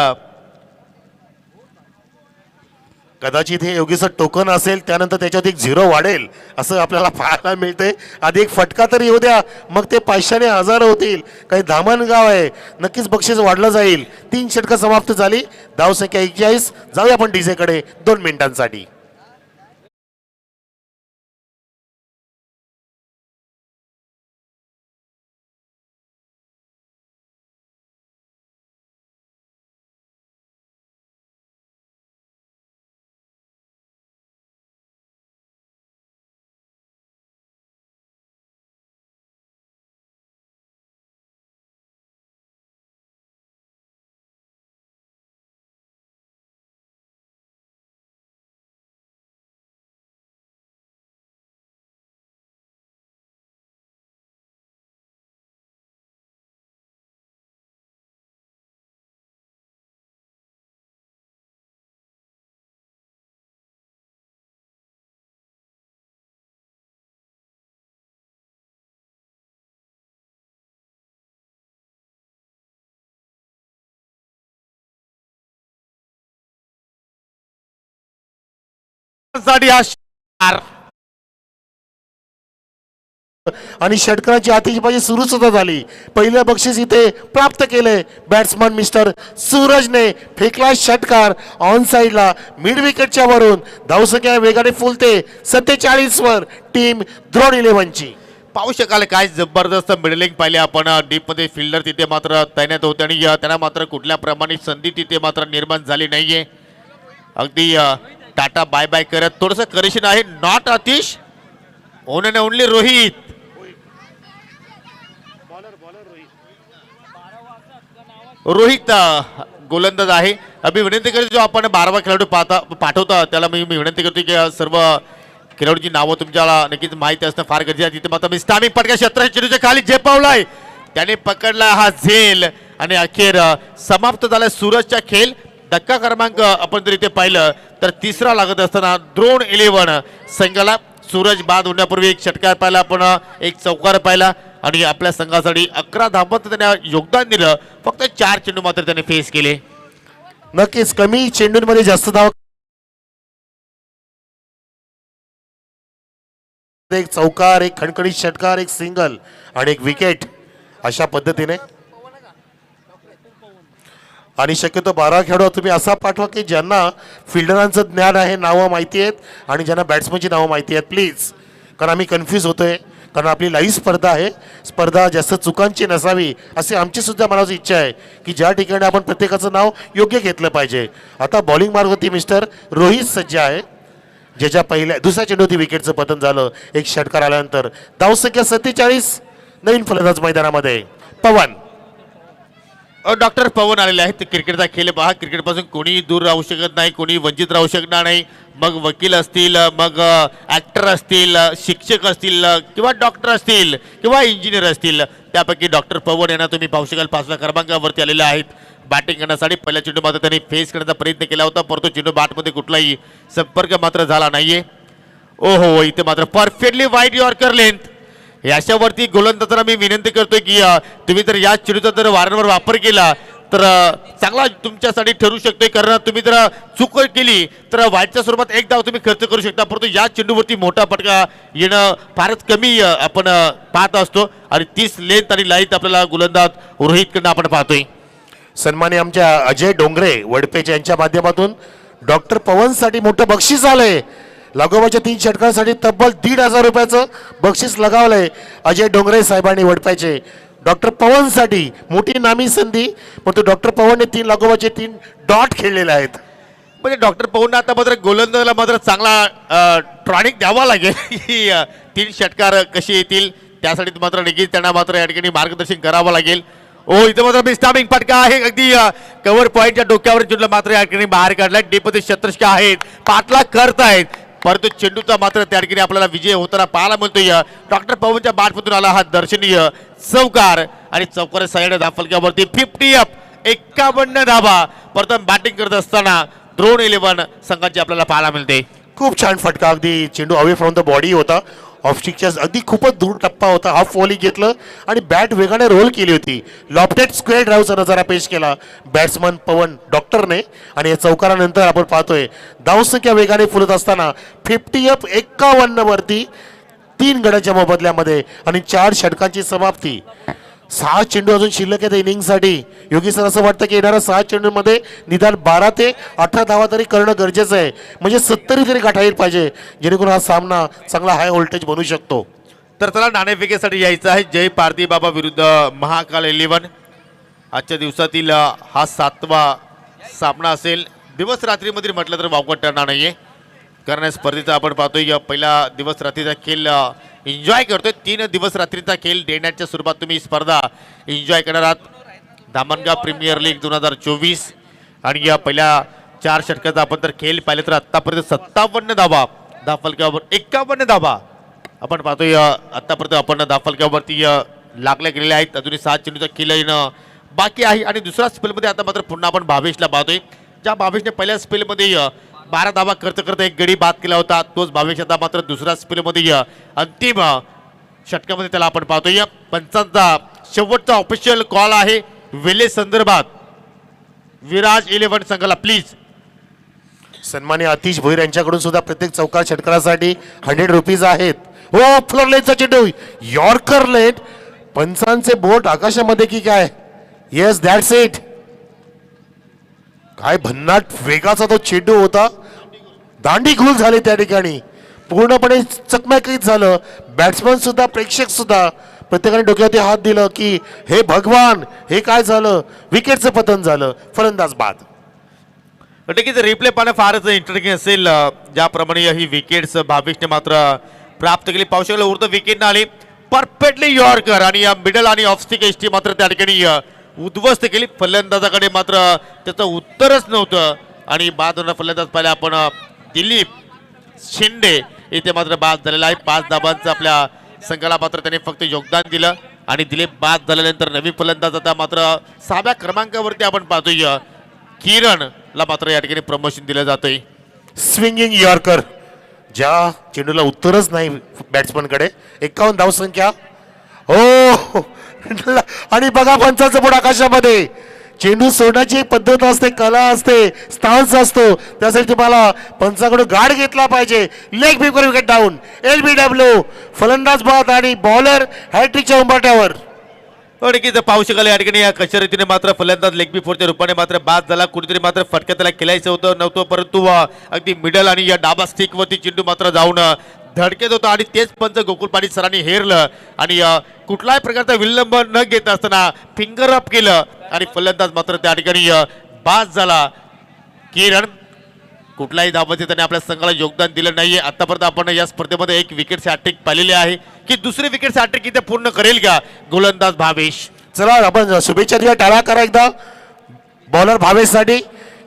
कदाचित हे योगीचं टोकन असेल त्यानंतर त्याच्यात एक 0 वाढेल असं आपल्याला पाहायला मिळते. आधी एक फटका तरी येऊ द्या मग ते 500ने 1000 होतील. काही धामणगाव आहे नक्कीच बक्षीस वाढलं जाईल. 3 षटकं समाप्त झाली. धावसंख्या 41. जाऊया आपण डीजे कडे 2 मिनिटांसाठी.
साठी हा शार
आणि षटकाराची आतिषबाजी सुरू सुद्धा झाली. पहिलं बक्षीस इथे प्राप्त केले. बॅट्समन मिस्टर सूरजने फेकला षटकार ऑन साईडला मिड विकेटच्या वरून. धावसंख्या वेगाने फुलते 47 वर टीम द्रोण 11 ची.
पाहू शकाल काय जबरदस्त मिडलिंग पाहिले आपण. डीप मध्ये फिल्डर तिथे मात्र तैनात होते आणि त्यांना मात्र कुठल्या प्रमाणे संधी तिथे मात्र निर्माण झाली नाहीये. अगदी टाटा बाय बाय करत थोडंसं करेक्शन आहे. Not Atish one and only Rohit. Rohit गोलंदाज आहे. मी विनंती करतो जो आपण 12वा खेळाडू पाठवता त्याला मी विनंती करतो की सर्व खेळाडूंची नावं तुम्हाला नक्कीच माहिती असणं फार गरजेचं आहे. तिथे मात्र मी स्टामिंग पटका 17 चेंडूच्या खाली झेपावलाय, त्याने पकडला हा झेल आणि अखेर समाप्त झाला सूरजचा खेळ. धक्का क्रमांक आपण जर इथे पाहिलं तर तिसरा लागत असताना द्रोण 11 संघाला सूरज बाद होण्यापूर्वी एक षटकार पाहिला, आपण एक चौकार पाहिला आणि आपल्या संघासाठी 11 धावांचं त्याने योगदान दिलं. फक्त 4 चेंडू मात्र त्याने फेस केले.
नक्कीच कमी चेंडूंमध्ये जास्त धाव, एक चौकार, एक खणखणीत षटकार, एक सिंगल आणि एक विकेट अशा पद्धतीने. आणि शक्यतो 12 खेळाडू तुम्ही असा पाठवा की ज्यांना फिल्डरांचं ज्ञान आहे, नावं माहिती आहेत आणि ज्यांना बॅट्समनची नावं माहिती आहेत प्लीज, कारण आम्ही कन्फ्यूज होतोय. कारण आपली लाईव्ह स्पर्धा आहे, स्पर्धा जास्त चुकांची नसावी अशी आमची सुद्धा मनाची इच्छा आहे की ज्या ठिकाणी आपण प्रत्येकाचं नाव योग्य घेतलं पाहिजे. आता बॉलिंग मार्गवरती मिस्टर रोहित सज्ज आहे, ज्याच्या दुसऱ्या चेंडूवरती विकेटचं पतन झालं. एक षटकार आल्यानंतर धावसंख्या 47. नवीन फलंदाज मैदानामध्ये पवन.
डॉक्टर पवन आलेले आहेत. क्रिकेटचा खेळ पहा, क्रिकेटपासून कोणी दूर राहू शकत नाही, कोणी वंचित राहू शकणार नाही. मग वकील असतील, मग ॲक्टर असतील, शिक्षक असतील किंवा डॉक्टर असतील किंवा इंजिनियर असतील, त्यापैकी डॉक्टर पवन यांना तुम्ही पाहू शकाल 5व्या क्रमांकावरती आलेले आहेत. बॅटिंग करण्यासाठी पहिल्या चेंडू मात्र त्यांनी फेस करण्याचा प्रयत्न केला होता, परंतु चेंडू बॅटमध्ये कुठलाही संपर्क मात्र झाला नाहीये. ओहो, इथे मात्र परफेक्टली वाईड यॉर्कर लेंथ. याच्यावरती गोलंदाजांना मी विनंती करतोय की तुम्ही जर या चेंडूचा जर वारंवार वापर केला तर चांगला तुमच्यासाठी ठरू शकतोय. कारण तुम्ही जर चूक केली तर वाईटच्या स्वरूपात एक धाव तुम्ही खर्च करू शकता, परंतु या चेंडूवरती मोठा फटका येणं फारच कमी आपण पाहत असतो. आणि 30 लेंथ आणि लाईत आपल्याला गोलंदाज रोहितकडनं आपण पाहतोय.
सन्मान्य आमच्या अजय डोंगरे वडपेच यांच्या माध्यमातून डॉक्टर पवनसाठी मोठं बक्षीस आलंय. लागोबाच्या 3 षटकांसाठी तब्बल 1,500 रुपयाचं बक्षीस लगावलंय अजय डोंगरे साहेबांनी वडपायचे. डॉक्टर पवनसाठी मोठी नामी संधी, परंतु डॉक्टर पवनने 3 लागोबाचे 3 डॉट खेळलेले आहेत.
म्हणजे डॉक्टर पवन आता मात्र गोलंदाजाला मात्र चांगला ट्रॉनिक द्यावा लागेल की 3 षटकार कसे येतील, त्यासाठी मात्र नक्कीच त्यांना मात्र या ठिकाणी मार्गदर्शन करावं लागेल. ओ, इथं मात्र बिस्टामिंग फटका आहे, अगदी कव्हर पॉईंटच्या डोक्यावर चेंडूला मात्र या ठिकाणी बाहेर काढला. डीपमध्ये शतरष्का आहेत, पाठला करत आहेत, परंतु चेंडूचा मात्र त्या ठिकाणी आपल्याला विजय होताना पाहायला मिळतोय. डॉक्टर पवनच्या बॅटमधून आला हा दर्शनीय चौकार आणि चौकार साईड धाफलक्यावरती 50 अप 51 धावा. प्रथम बॅटिंग करत असताना द्रोण 11 संघाची आपल्याला पाहायला मिळते.
खूप छान फटका, अगदी चेंडू अवे फ्रॉम द बॉडी होता, ऑफस्टिकच्या अगदी खूपच दूर टप्पा होता. हाफ वॉली घेतलं आणि बॅट वेगाने रोल केली होती. लॉफ्टेड स्क्वेअर ड्राईव्हचा नजारा पेश केला बॅट्समन पवन डॉक्टरने. आणि या चौकारानंतर आपण पाहतोय धावसंख्या वेगाने फुलत असताना 50 अप 51 वरती 3 गड्याच्या मोबदल्यामध्ये आणि 4 षटकांची समाप्ती. 6 चेंडू अजून शिल्लक आहेत इनिंगसाठी. योगी सर असं वाटतं की येणाऱ्या 6 चेंडूंमध्ये निदान 12 ते 18 धावा तरी करणं गरजेचं आहे, म्हणजे 70 तरी गाठा येईल पाहिजे, जेणेकरून हा सामना चांगला हाय व्होल्टेज बनू शकतो.
तर चला नाणेफेकीसाठी यायचं आहे. जय पारधी बाबा विरुद्ध महाकाल 11. आजच्या दिवसातील हा 7वा सामना असेल. दिवस रात्रीमध्ये म्हटलं तर वावगं ठरणार नाहीये, कारण या स्पर्धेचा आपण पाहतोय पहिला दिवस रात्रीचा खेळ एन्जॉय करतोय. 3 दिवस रात्रीचा खेळ डे नाईटच्या स्वरूपात तुम्ही स्पर्धा एन्जॉय करणार आहात. धामणगाव प्रीमियर लीग 2024 आणि या पहिल्या 4 षटकाचा आपण तर खेळ पाहिले तर आतापर्यंत 57 धावा, धाफलक्यावर 51 धावा आपण पाहतोय. आतापर्यंत आपण धाफलक्यावरती लागल्या गेलेल्या आहेत. अजूनही 7 चेंडूचा खेळ येणं बाकी आहे. आणि दुसऱ्या स्पेलमध्ये आता मात्र पुन्हा आपण भावेशला पाहतोय, ज्या भावेशने पहिल्या स्पेलमध्ये 12 धावा खर्च करता एक गडी बाद केला होता, तोच भावेश आता मात्र दुसऱ्या स्पेलमध्ये अंतिम षटकामध्ये त्याला आपण पाहतोय. पंचांचा शेवटचा ऑफिशियल कॉल आहे वेले संदर्भात. विराज 11 संघाला प्लीज.
सन्मान्य अतिश भोईर यांच्याकडून सुद्धा प्रत्येक चौकार षटकारासाठी 100 रुपीज आहेत. हो, फ्लोर लेनचा चेंडू यॉर्कर लेन. पंचांचे बोट आकाशामध्ये की काय? Yes, that's it. काय भन्नाट वेगाचा तो चेंडू होता, दांडी घुल झाली त्या ठिकाणी, पूर्णपणे चकमकीत झालं. बॅट्समन सुद्धा प्रेक्षक सुद्धा प्रत्येकाने डोक्यावरती हात दिलं की हे भगवान, हे काय झालं. विकेटचं पतन झालं, फलंदाज बाद.
नक्कीच रिप्ले पाहणं फारच इंटरेस्टिंग असेल. ज्याप्रमाणे ही विकेट्स भावेशने मात्र प्राप्त केली. पाहू शकले उर्ध विकेट आली परफेक्टली यॉर्कर आणि या मिडल आणि ऑफ स्टिक एसटी मात्र त्या ठिकाणी उद्ध्वस्त केली. फलंदाजाकडे मात्र त्याचं उत्तरच नव्हतं आणि बाद होणारा फलंदाज पाहिला आपण दिलीप शिंदे इथे मात्र बाद झालेला आहे. 5 धाबांचं आपल्या संघाला मात्र त्याने फक्त योगदान दिलं आणि दिलीप बाद झाल्यानंतर नवीन फलंदाज आता मात्र 6व्या क्रमांकावरती आपण पाहतोय किरणला मात्र या ठिकाणी प्रमोशन दिलं जातंय.
स्विंगिंग यॉर्कर, ज्या चेंडूला उत्तरच नाही बॅट्समनकडे. 51 धावसंख्या. हो आणि बघा पंचाचं पुढे आकाशामध्ये. चेंडू सोडण्याची एक पद्धत असते, कला असते, स्टान्स असतो. त्यासाठी तुम्हाला पंचाकडून गार्ड घेतला पाहिजे. Leg beaker wicket down. LBW फलंदाज बाद आणि बॉलर हॅट्रिकच्या उंबरठ्यावर.
की जर पाहू शकाल या ठिकाणी या कशा रीतीने मात्र फलंदाज लेग बिफोरच्या रूपाने मात्र बाद झाला. कुठेतरी मात्र फटक्या त्याला खेळायचं होतं नव्हतं, परंतु अगदी मिडल आणि या डाबा स्टिकवरती चेंडू मात्र जाऊन धडकेत होता आणि तेच पंच गोकुळ पाटील सरांनी हेरलं आणि कुठलाही प्रकारचा विलंब न घेत असताना फिंगर अप केलं आणि फलंदाज मात्र त्या ठिकाणी बाद झाला. किरण कुठलाही धावांचे त्याने आपल्या संघाला योगदान दिलं नाहीये. आतापर्यंत आपण या स्पर्धेमध्ये एक विकेट हॅट्रिक पाहिलेली आहे की दुसरी विकेट हॅट्रिक इथे पूर्ण करेल का गोलंदाज भावेश.
चला आपण शुभेच्छा देऊया, टाळा करा एकदा बॉलर भावेशसाठी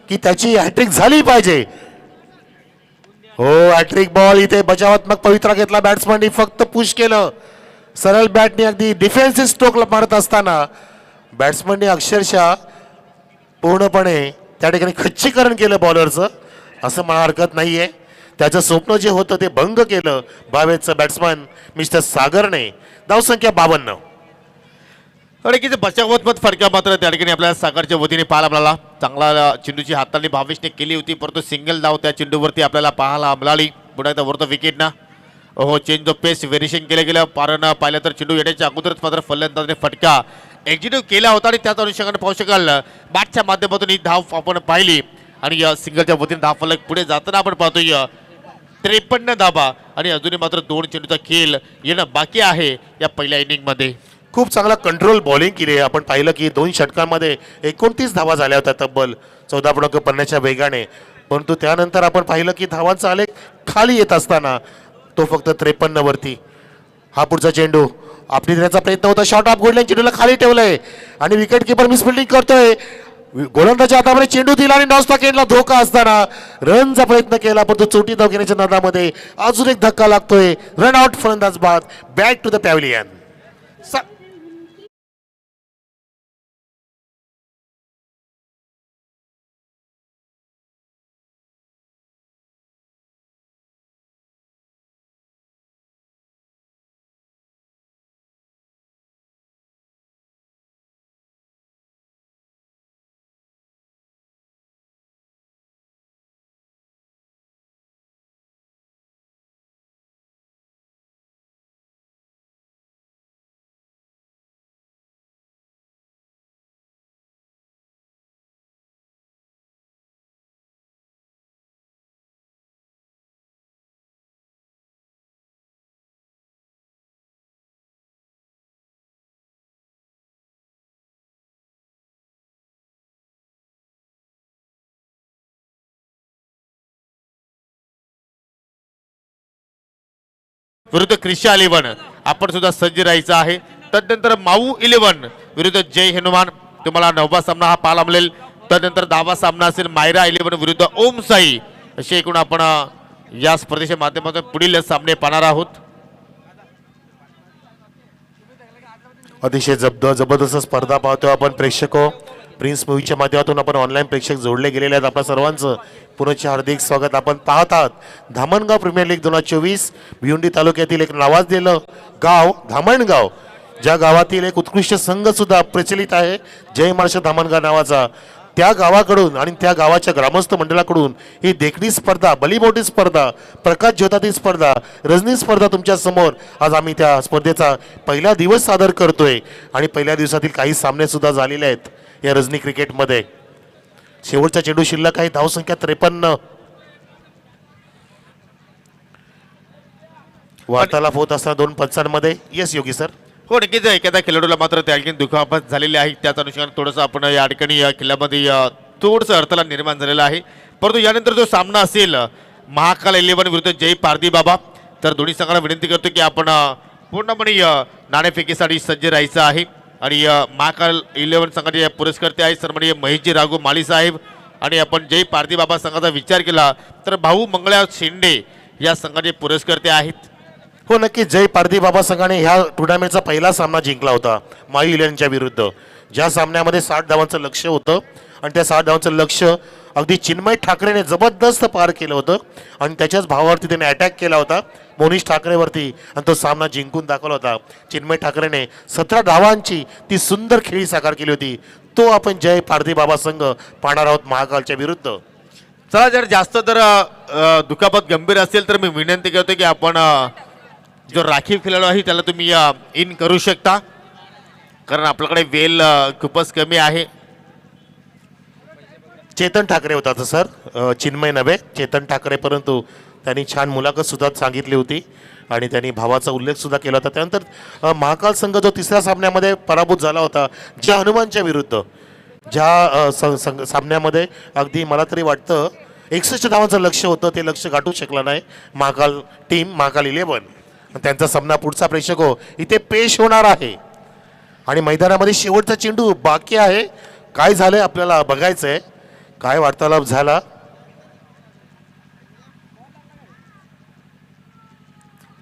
की त्याची हॅट्रिक झाली पाहिजे. हो हॅट्रिक बॉल. इथे बचावात्मक पवित्रा घेतला बॅट्समननी, फक्त पुश केलं सरळ बॅटने. अगदी डिफेन्सिव्ह स्ट्रोक मारत असताना बॅट्समनने अक्षरशः पूर्णपणे त्या ठिकाणी खच्चीकरण केलं बॉलरचं, असं म्हणा हरकत नाहीये. त्याचं स्वप्न जे होतं ते भंग केलं भावेशचं बॅट्समन मिस्टर सागरने. धावसंख्या 52.
आणि किती बचावात्मक फटका मात्र त्या ठिकाणी आपल्याला सागरच्या वतीने पाहायला मिळाला. चांगला चेंडूची हाताळणी भावेशने केली होती, परंतु सिंगल धाव त्या चेंडूवरती आपल्याला पाहायला मिळाली. पुढे वरतं विकेट ना. हो चेंज ऑफ पेस व्हेरिएशन केलं गेलं. कारण पाहिलं तर चेंडू येण्याच्या अगोदरच मात्र फलंदाजाने फटका एक्झिक्यूट केला होता आणि त्याच अनुषंगाने पाहू शकाल बॅटच्या माध्यमातून ही धाव आपण पाहिली आणि सिंगलच्या वतीने धाव फलक पुढे जाताना आपण पाहतोय 53 धाबा आणि अजूनही मात्र 2 चेंडूचा खेळ येणं बाकी आहे या पहिल्या इनिंगमध्ये.
खूप चांगला कंट्रोल बॉलिंग केली. आपण पाहिलं की 2 षटकांमध्ये 29 धावा झाल्या होत्या तब्बल 14.50च्या वेगाने. परंतु त्यानंतर आपण पाहिलं की धावांचा आलेख खाली येत असताना तो फक्त 53 वरती. हा पुढचा चेंडू आपली देण्याचा प्रयत्न होता. शॉर्ट ऑफ गोल्डन चेंडूला खाली ठेवलंय आणि विकेट किपर मिसफिल्डिंग करतोय. गोलंदाजाच्या हातामध्ये चेंडू दिला आणि नॉस्टा केनला धोका असताना रनचा प्रयत्न केला, परंतु चोटी धाव घेण्याच्या नादामध्ये अजून एक धक्का लागतोय. रन आउट, फलंदाज बाद. Back to the pavilion.
विरुद्ध क्रिशा 11 आपण सुद्धा सज्ज राहायचं आहे. तदनंतर माऊ 11 विरुद्ध जय हनुमान तुम्हाला 9वा सामना हा पाहायला मिळेल. तदनंतर 10वा सामना असेल मायरा 11 विरुद्ध ओम साई. असे एकूण आपण या स्पर्धेच्या माध्यमातून पुढील सामने पाहणार आहोत.
अतिशय जबरदस्त स्पर्धा पाहतोय आपण प्रेक्षको. प्रिन्स मूवीच्या माध्यमातून आपण ऑनलाईन प्रेक्षक जोडले गेलेले आहेत. आपल्या सर्वांचं पुनश्च हार्दिक स्वागत. आपण पाहत आहात धामणगाव प्रीमियर लीग 2024. भिवंडी तालुक्यातील एक नावाजलेलं गाव धामणगाव, ज्या गावातील एक उत्कृष्ट संघ सुद्धा प्रचलित आहे जय महाराष्ट्र धामणगाव नावाचा. त्या गावाकडून आणि त्या गावाच्या ग्रामस्थ मंडळाकडून ही देखणी स्पर्धा, बलीमोठी स्पर्धा, प्रकाश ज्योतातील स्पर्धा, रजनी स्पर्धा तुमच्या समोर आज आम्ही त्या स्पर्धेचा पहिला दिवस सादर करतोय आणि पहिल्या दिवसातील काही सामने सुद्धा झालेले आहेत या रजनी क्रिकेटमध्ये. शेवटचा चेंडू शिल्लक आहे. धावसंख्या 53. वार्तालाप होत असताना 2 पंचांमध्ये. येस योगी सर.
हो नक्कीच एखाद्या खेळाडूला मात्र त्या ठिकाणी दुखापत झालेली आहे. त्याच अनुषंगाने थोडंसं आपण या ठिकाणी या खेळामध्ये थोडंसं अडथळा निर्माण झालेला आहे. परंतु यानंतर जो सामना असेल महाकाल 11 विरुद्ध जय पारधी बाबा, तर दोन्ही संघाला विनंती करतो की आपण पूर्णपणे नाणेफेकीसाठी सज्ज राहायचं आहे. आणि महाकाल 11 संघाचे पुरस्कर्ते आहेत सन्माननीय महेशजी राघू माळी साहेब. आणि आपण जय पारधी बाबा संघाचा विचार केला तर भाऊ मंगळा शेंडे या संघाचे पुरस्कर्ते आहेत.
हो नक्की, जय पारधी बाबा संघाने ह्या टुर्नामेंटचा पहिला सामना जिंकला होता माई इलेव्हनच्या विरुद्ध, ज्या सामन्यामध्ये 60 धावांचं लक्ष्य होतं आणि त्या 60 धावांचं लक्ष्य अगदी चिन्मय ठाकरेने जबरदस्त पार केलं होतं आणि त्याच्याच भावावरती त्याने अटॅक केला होता मोनीश ठाकरेवरती आणि तो सामना जिंकून दाखवला होता. चिन्मय ठाकरेने 17 धावांची ती सुंदर खेळी साकार केली होती. तो आपण जय पारधी बाबा संघ पाहणार आहोत महाकालच्या विरुद्ध.
चला, जर जास्त तर दुखापत गंभीर असेल तर मी विनंती करतो की आपण जो राखीव खेळाडू आहे त्याला तुम्ही इन करू शकता, कारण आपल्याकडे वेळ खूपच कमी आहे.
चेतन ठाकरे होता तर सर, चिन्मय नव्हे, चेतन ठाकरे. परंतु त्यांनी छान मुलाखत सुद्धा सांगितली होती आणि त्यांनी भावाचा उल्लेख सुद्धा केला होता. त्यानंतर महाकाल संघ जो तिसऱ्या सामन्यामध्ये पराभूत झाला होता ज्या हनुमानच्या विरुद्ध, ज्या सामन्यामध्ये अगदी मला तरी वाटतं 61 धावांचं लक्ष्य होतं, ते लक्ष्य गाठू शकला नाही महाकाल टीम, महाकाल 11. त्यांचा सामना पुढचा प्रेक्षक हो इथे पेश होणार आहे आणि मैदानामध्ये शेवटचा चेंडू बाकी आहे. काय झालंय आपल्याला बघायचं आहे, काय वार्तालाप झाला.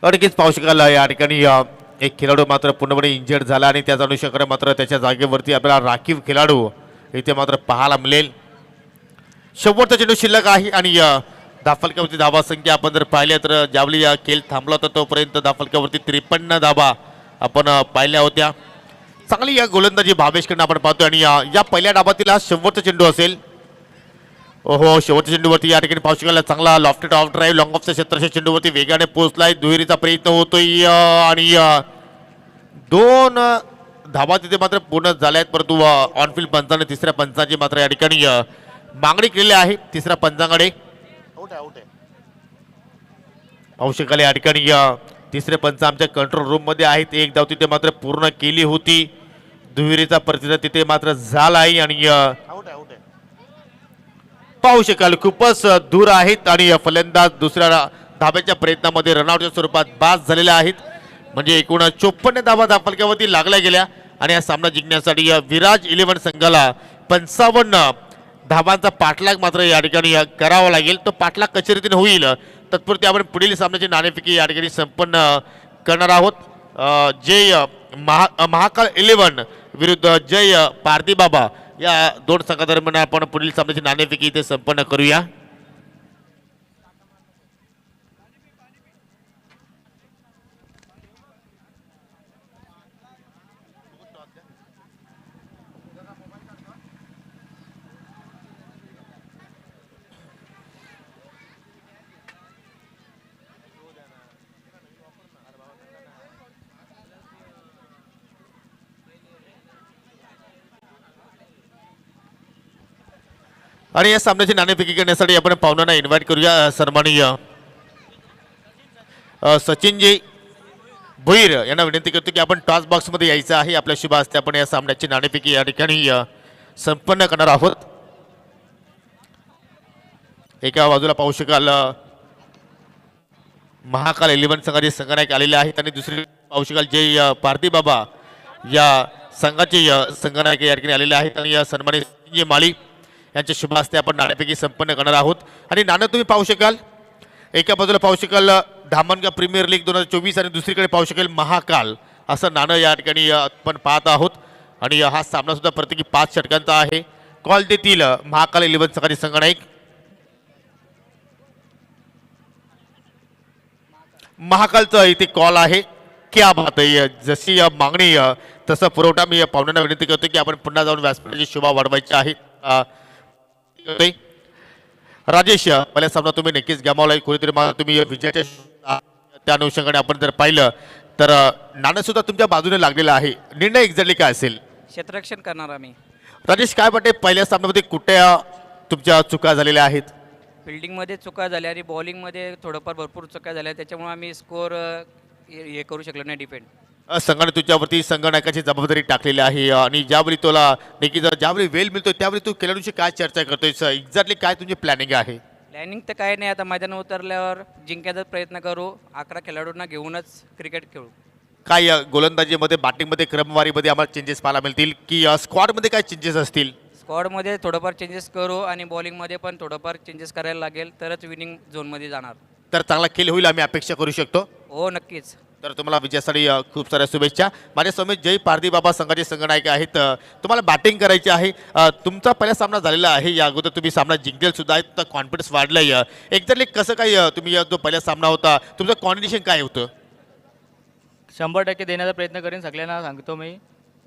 नक्कीच पाहू शकाल या ठिकाणी एक खेळाडू मात्र पूर्णपणे इंजर्ड झाला आणि त्याच अनुषंगाने मात्र त्याच्या जागेवरती आपल्याला राखीव खेळाडू इथे मात्र पाहायला मिळेल. शेवटचा चेंडू शिल्लक आहे आणि धाफलक्यावरती धावा संख्या आपण जर पाहिल्या तर ज्यावेळी खेळ थांबला होता तोपर्यंत धाफलक्यावरती 53 धावा आपण पाहिल्या होत्या. चांगली या गोलंदाजी भावेशकडनं आपण पाहतोय आणि या पहिल्या डाबातील हा शेवटचा चेंडू असेल. हो, शेवटच्या चेंडूवरती या ठिकाणी पाहू शकाल चांगला लॉफ्टेड ऑफ ड्राईव्ह लॉंग ऑफच्या क्षेत्राच्या चेंडूवरती वेगाने पोहोचलाय. दुहेरीचा प्रयत्न होतोय आणि 2 धावा तिथे मात्र पूर्ण झाल्या आहेत, परंतु ऑनफिल्ड पंचाने तिसऱ्या पंचाची मात्र या ठिकाणी मागणी केलेली आहे तिसऱ्या पंचाकडे. पाहू शकाल या ठिकाणी तिसरे पंच आमच्या कंट्रोल रूम मध्ये आहेत. एक धाव तिथे मात्र पूर्ण केली होती, दुहेरीचा प्रतिसाद तिथे मात्र झाला आहे आणि पाहू शकाल खूपच दूर आहेत आणि फलंदाज दुसऱ्या धाब्याच्या प्रयत्नामध्ये रनआउटच्या स्वरूपात बाद झालेल्या आहेत. म्हणजे एकूण 54 धावा धाफलक्यावरती लागल्या गेल्या आणि हा सामना जिंकण्यासाठी विराज 11 संघाला 55 धावांचा पाठलाग मात्र या ठिकाणी करावा लागेल. तो पाठलाग कचेरीतीने होईल, तत्पुरती आपण पुढील सामन्याची नाणेफेकी या ठिकाणी संपन्न करणार आहोत. जय महाकाल 11 विरुद्ध जय पारधी बाबा या 2 संघादरम्यान आपण पुढील सामन्याची नाणेफेकी इथे संपन्न करूया. आणि या सामन्याची नाणेफेकी करण्यासाठी आपण पाहुण्यांना इन्व्हाइट करूया. सन्माननीय सचिनजी भोईर यांना विनंती करतो की आपण टॉस बॉक्समध्ये यायचं आहे. आपल्या शुभ हस्ते आपण या सामन्याची नाणेफेकी या ठिकाणी संपन्न करणार आहोत. एका बाजूला पाहू शकाल महाकाल 11 संघाचे संघनायक आलेले आहेत आणि दुसरी पाहू शकाल जय पारधी बाबा या संघाचे संघनायक या ठिकाणी आलेले आहेत आणि सन्मानित सचिनजी माळी यांच्या शुभ हस्ते आपण नाणेफेकी संपन्न करणार आहोत. आणि नाणं तुम्ही पाहू शकाल, एका बाजूला पाहू शकाल धामणगाव प्रीमियर लीग 2024 आणि दुसरीकडे पाहू शकाल महाकाल असं नाणं या ठिकाणी आपण पाहत आहोत. आणि हा सामना सुद्धा प्रत्येकी 5 षटकांचा आहे. कॉल देतील महाकाल 11 संघाचे संघनायक. महाकालचं इथे कॉल आहे. क्या बात आहे, जशी मागणी तसा पुरवठा. मी पाहुण्यांना विनंती करतो की आपण पुन्हा जाऊन व्यासपीठाची शोभा वाढवायची आहे. राजेश, पहिल्या सामना तुम्ही नक्कीच गमावलाय, कुठेतरी मला तुम्ही विजयाच्या त्या अनुषंगाने आपण जर पाहिलं तर नाणं सुद्धा तुमच्या बाजूने लागलेलं आहे. निर्णय एक्झॅक्टली काय असेल?
क्षेत्ररक्षण करणार आम्ही.
राजेश, काय वाटते पहिल्या सामन्यामध्ये कुठे तुमच्या चुका झालेल्या आहेत?
फिल्डिंगमध्ये चुका झाल्या आणि बॉलिंगमध्ये थोडंफार भरपूर चुका झाल्या, त्याच्यामुळे आम्ही स्कोअर हे करू शकलो नाही डिपेंड.
संघाने तुझ्यावरती संगणकाची जबाबदारी टाकलेली आहे आणि ज्यावेळी तुला नक्की ज्यावेळी वेळ मिळतो त्यावेळी तू खेळाडूंशी काय चर्चा करतोय? एक्झॅक्टली काय तुझी प्लॅनिंग आहे?
प्लॅनिंग तर काय नाही, आता मैदानावर उतरल्यावर जिंकायचा प्रयत्न करू, 11 खेळाडूंना घेऊनच क्रिकेट खेळू.
काय गोलंदाजीमध्ये बॅटिंगमध्ये क्रमवारीमध्ये आम्हाला चेंजेस पाहायला मिळतील की स्क्वॉडमध्ये काय चेंजेस असतील?
स्क्वॉडमध्ये थोडंफार चेंजेस करू आणि बॉलिंगमध्ये पण थोडंफार चेंजेस करायला लागेल तरच विनिंग झोनमध्ये जाणार.
तर चांगला खेळ होईल आम्ही अपेक्षा करू शकतो.
हो नक्कीच.
तर तुम्हाला विजयासाठी खूप साऱ्या शुभेच्छा. माझ्यासमोर जय पारधी बाबा संघाचे संघनायक आहेत. तुम्हाला बॅटिंग करायची आहे. तुमचा पहिला सामना झालेला आहे. या अगोदर तुम्ही सामना जिंकलेल सुद्धा आहे. तर कॉन्फिडन्स वाढलाय. एक्झॅक्टली कसं काय तुम्ही जो पहिला सामना होता तुमचं कॉन्डिशन काय होतं?
100% देण्याचा प्रयत्न करेन. सगळ्यांना सांगतो मी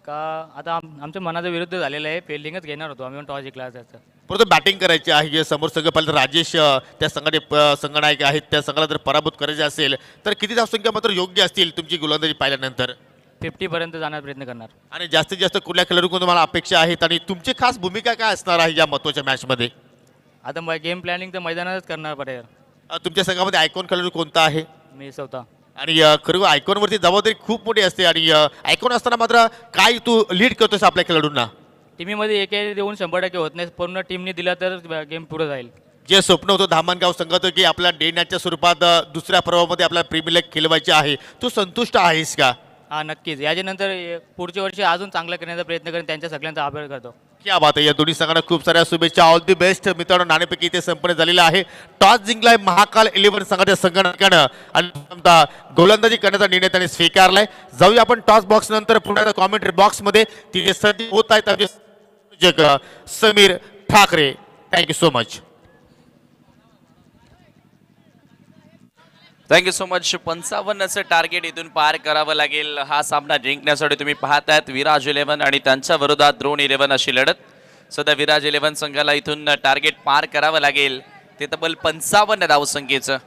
का आता आमच्या मनाच्या विरुद्ध झालेलं आहे. फिल्डिंगच घेणार होतो आम्ही, टॉस जिंकला त्याचं.
परंतु बॅटिंग करायची आहे. समोर संघ पाहिलं तर राजेश त्या संघाने संघनायक आहेत. त्या संघाला जर पराभूत करायचे असेल तर किती धावसंख्या मात्र योग्य असतील तुमची गोलंदाजी पाहिल्यानंतर?
50पर्यंत जाण्याचा प्रयत्न करणार.
आणि जास्तीत जास्त कुठल्या खेळाडूकडून तुम्हाला अपेक्षा आहेत आणि तुमची खास भूमिका काय असणार आहे या महत्त्वाच्या मॅचमध्ये?
आता गेम प्लॅनिंग तर मैदानातच करणार पडेल.
तुमच्या संघामध्ये आयकॉन खेळाडू कोणता आहे?
मी स्वतः.
आणि खरं आयकॉनवरती जबाबदारी खूप मोठी असते आणि आयकॉन असताना मात्र काय तू लीड करतोस आपल्या खेळाडूंना?
टीममध्ये एक देऊन 100% होत नाही. पूर्ण टीमने दिला तर गेम पुढे जाईल.
जे स्वप्न होतं धामणगाव संघाचं की आपल्या डे नाईटच्या स्वरूपात दुसऱ्या पर्वामध्ये आपल्याला प्रीमियर लीग खेळवायची आहे, तू संतुष्ट आहेस का?
हां नक्कीच. याच्यानंतर पुढच्या वर्षी अजून चांगलं करण्याचा प्रयत्न करेन. त्यांच्या सगळ्यांचा आभार करतो.
क्या बात आहे. या दोन्ही संघांना खूप साऱ्या शुभेच्छा. ऑल दी बेस्ट मित्रांनो. नाणेपैकी इथे संपन्न झालेलं आहे. टॉस जिंकलाय महाकाल 11 संघाच्या संघटनानं आणि गोलंदाजी करण्याचा निर्णय त्यांनी स्वीकारलाय. जाऊया आपण टॉस बॉक्स नंतर पुन्हा कॉमेंट्री बॉक्समध्ये. तिथे सध्या होत आहेत आमचे संयोजक Sameer Thackeray. Thank you so much.
Thank you so much. 55चं टार्गेट इथून पार करावं लागेल हा सामना जिंकण्यासाठी. तुम्ही पाहतायत विराज 11 आणि त्यांच्या विरोधात द्रोण 11 अशी लढत. सध्या विराज 11 संघाला इथून टार्गेट पार करावं लागेल ते तब्बल 55 धावसंख्येचं.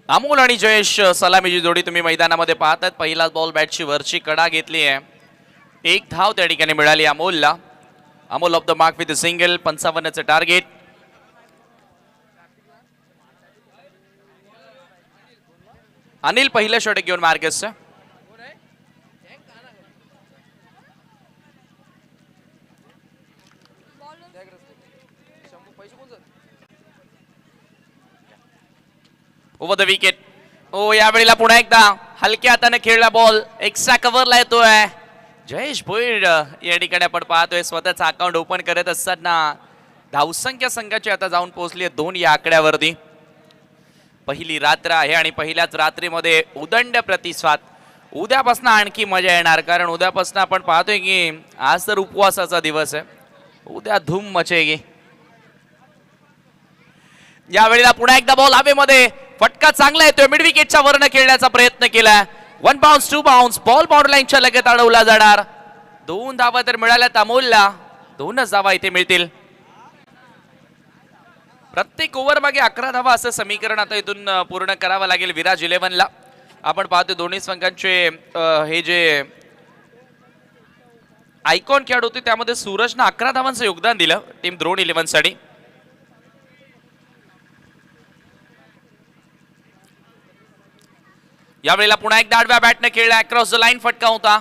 अमोल आणि जयेश सलामीची जोडी तुम्ही मैदानामध्ये पाहतात. पहिला बॉल बॅटची वरची कडा घेतली आहे. एक धाव त्या ठिकाणी मिळाली अमोलला. Amol off the mark with single. 55चं टार्गेट. अनिल पहिल्या षटक घेऊन मार्गस्थ. Over the wicket. ओ यावेळेला पुन्हा एकदा हलक्या हाताने खेळला बॉल एक्स्ट्रा कव्हरला येतोय. जयेश भोईर या ठिकाणी आपण पाहतोय स्वतःचा अकाउंट ओपन करत असताना धावसंख्या संघाची आता जाऊन पोहोचली आहे 2 या आकड्यावरती. पहिली रात्र आहे आणि पहिल्याच रात्रीमध्ये उदंड प्रतिसाद. उद्यापासून आणखी मजा येणार कारण उद्यापासून आपण पाहतोय की आज तर उपवासाचा दिवस आहे. उद्या धूम मचेगी. यावेळेला पुन्हा एकदा बॉल हवेमध्ये. फटका चांगला येतोय. मिड विकेटच्या वरनं खेळण्याचा प्रयत्न केला. 1 बाउन्स 2 बाउन्स. बॉल बाउंड्री लाईनच्या लगत अडवला जाणार. 2 धावा तर मिळाल्यात अमोलला. 2च धावा इथे मिळतील. प्रत्येक ओव्हर मागे 11 धावा असं समीकरण आता इथून पूर्ण करावं लागेल विराज 11ला. आपण पाहतो दोन्ही संघांचे हे जे आयकॉन खेळाडू होते त्यामध्ये सूरजनं 11 धावांचं योगदान दिलं टीम द्रोण 11 साठी. यावेळेला पुन्हा एकदा आडव्या बॅटने खेळला. अक्रॉस द लाईन फटका होता.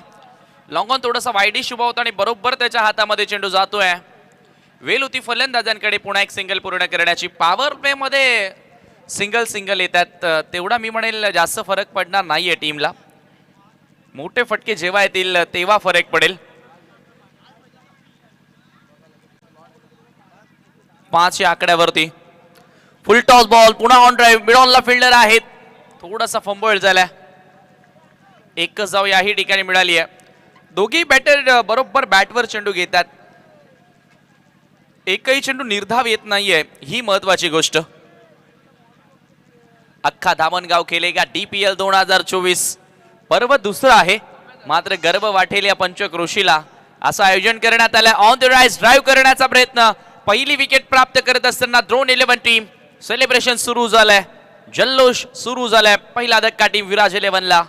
लॉंग ऑन थोडासा वाईडिश उभा होता आणि बरोबर त्याच्या हातामध्ये चेंडू जातोय. वेल होती फलंदाजांकडे पुन्हा एक सिंगल पूर्ण करण्याची. पॉवर प्ले मध्ये सिंगल येतात. तेवढा मी म्हणेल जास्त फरक पडणार नाहीये टीमला. मोठे फटके जेव्हा येतील तेव्हा फरक पडेल. 5 या आकड्यावरती. Full toss ball. पुन्हा ऑन ड्राईव्ह. मिड ऑनला फिल्डर आहेत. थोडासा फंबळ झाला. एकच जाऊ याही ठिकाणी मिळाली आहे. दोघी बॅटर बरोबर बॅटवर चेंडू घेतात. एकही चेंडू निर्धाव येत नाहीये ही महत्वाची गोष्ट. अख्खा धामणगाव खेळेगा DPL 2024. पर्व दुसरं आहे मात्र गर्व वाटेल या पंचक्रोशीला. असं आयोजन करण्यात आलं. ऑन द राईज ड्राईव्ह करण्याचा प्रयत्न. पहिली विकेट प्राप्त करत असताना द्रोण 11 टीम. सेलिब्रेशन सुरू झालंय. जल्लोष सुरू झालाय. पहिला धक्का टीम विराज 11ला.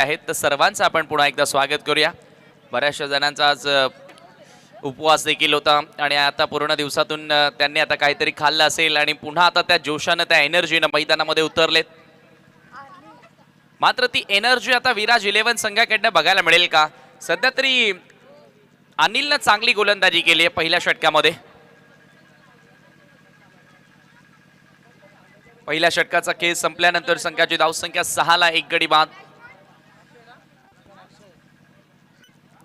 आहेत तर सर्वांचं आपण पुन्हा एकदा स्वागत करूया. बऱ्याचशा जणांचा आज उपवास देखील होता आणि आता पूर्ण दिवसातून त्यांनी आता काहीतरी खाल्लं असेल आणि पुन्हा आता त्या जोशानं त्या एनर्जीनं मैदानामध्ये उतरलेत. मात्र ती एनर्जी आता विराज 11 संघाकडनं बघायला मिळेल का? सध्या तरी अनिलनं चांगली गोलंदाजी केली आहे पहिल्या षटकामध्ये. पहिल्या षटकाचा खेळ संपल्यानंतर संघाची धावसंख्या 6ला 1 गडी बाद.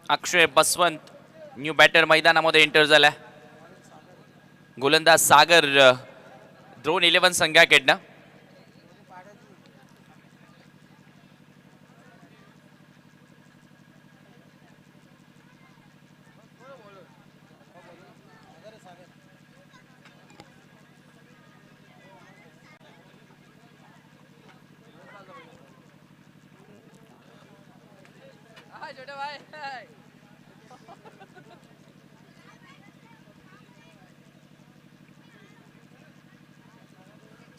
अक्षय बसवंत न्यू बॅटर मैदानामध्ये एंटर झाला. गोलंदाज सागर ड्रोन 11 संघाकडनं.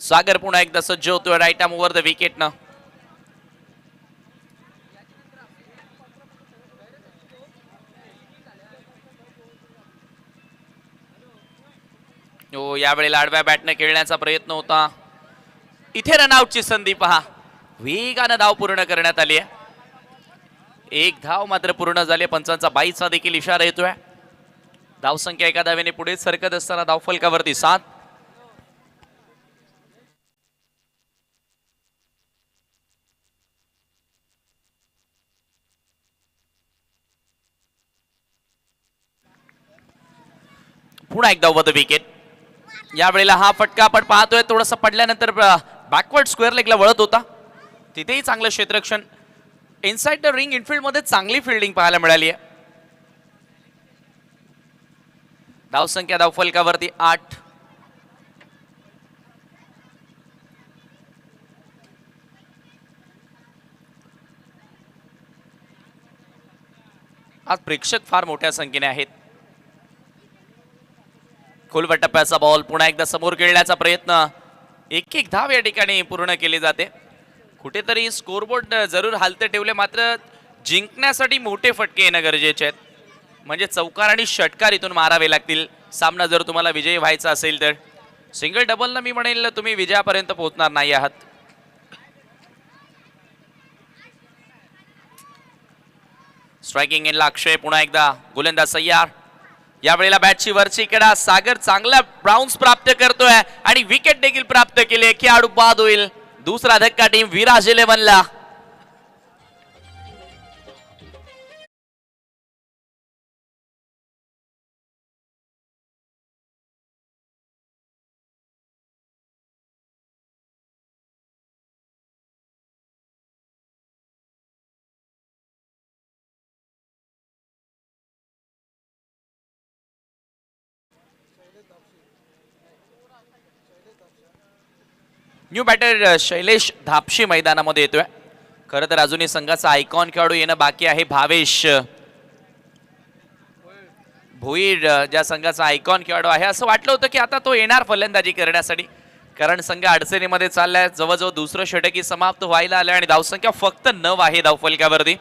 सागर पुन्हा एकदा सज्ज होतोय right arm over the wicket न. हो, यावेळेला आडव्या बॅटने खेळण्याचा प्रयत्न होता. इथे रनआउटची संधी पहा. वेगानं धाव पूर्ण करण्यात आली आहे. एक धाव मात्र पूर्ण झाली. पंचांचा 22चा देखील इशारा येतोय. धावसंख्या एका धावेने पुढे सरकत असताना धावफलकावरती 7. पुन्हा एकदा ओव्हर द विकेट. यावेळेला हा फटका आपण पाहतोय थोडासा पडल्यानंतर बॅकवर्ड स्क्वेअर लेगला वळत होता. तिथेही चांगलं क्षेत्ररक्षण. इनसाइड द रिंग इनफिल्ड मध्ये चांगली फिल्डिंग पाहायला मिळाली आहे. धावसंख्या धावफलकावरती 8. आज प्रेक्षक फार मोठ्या संख्येने आहेत. खोलवर टप्प्याचा बॉल पुन्हा एकदा समोर खेळण्याचा प्रयत्न. एक एक धाव या ठिकाणी पूर्ण केली जाते. कुठेतरी स्कोरबोर्ड जरूर हालते ठेवले, मात्र जिंकण्यासाठी मोठे फटके येणं गरजेचे आहेत. म्हणजे चौकार आणि षटकार इथून मारावे लागतील सामना जर तुम्हाला विजयी व्हायचा असेल तर. सिंगल डबलनं मी म्हणेल तुम्ही विजयापर्यंत पोहोचणार नाही आहात. स्ट्रायकिंग एंडला अक्षय पुन्हा एकदा. गोलंदाज तयार. यावेळेला बॅटची वरची कडा. सागर चांगला बाउन्स प्राप्त करतोय आणि विकेट देखील प्राप्त केले. खेळाडू बाद होईल. दुसरा धक्का टीम विराज 11ला. न्यू बॅटर शैलेश धापशी मैदानामध्ये येतोय. खरं तर अजूनही संघाचा आयकॉन खेळाडू येणं बाकी आहे. भावेश भोईर ज्या संघाचा आयकॉन खेळाडू आहे, असं वाटलं होतं की आता तो येणार फलंदाजी करण्यासाठी, कारण संघ अडचणीमध्ये चाललाय. जवळजवळ दुसरं षटकी समाप्त व्हायला आलं आणि धावसंख्या फक्त 9 आहे धावफलकावरती.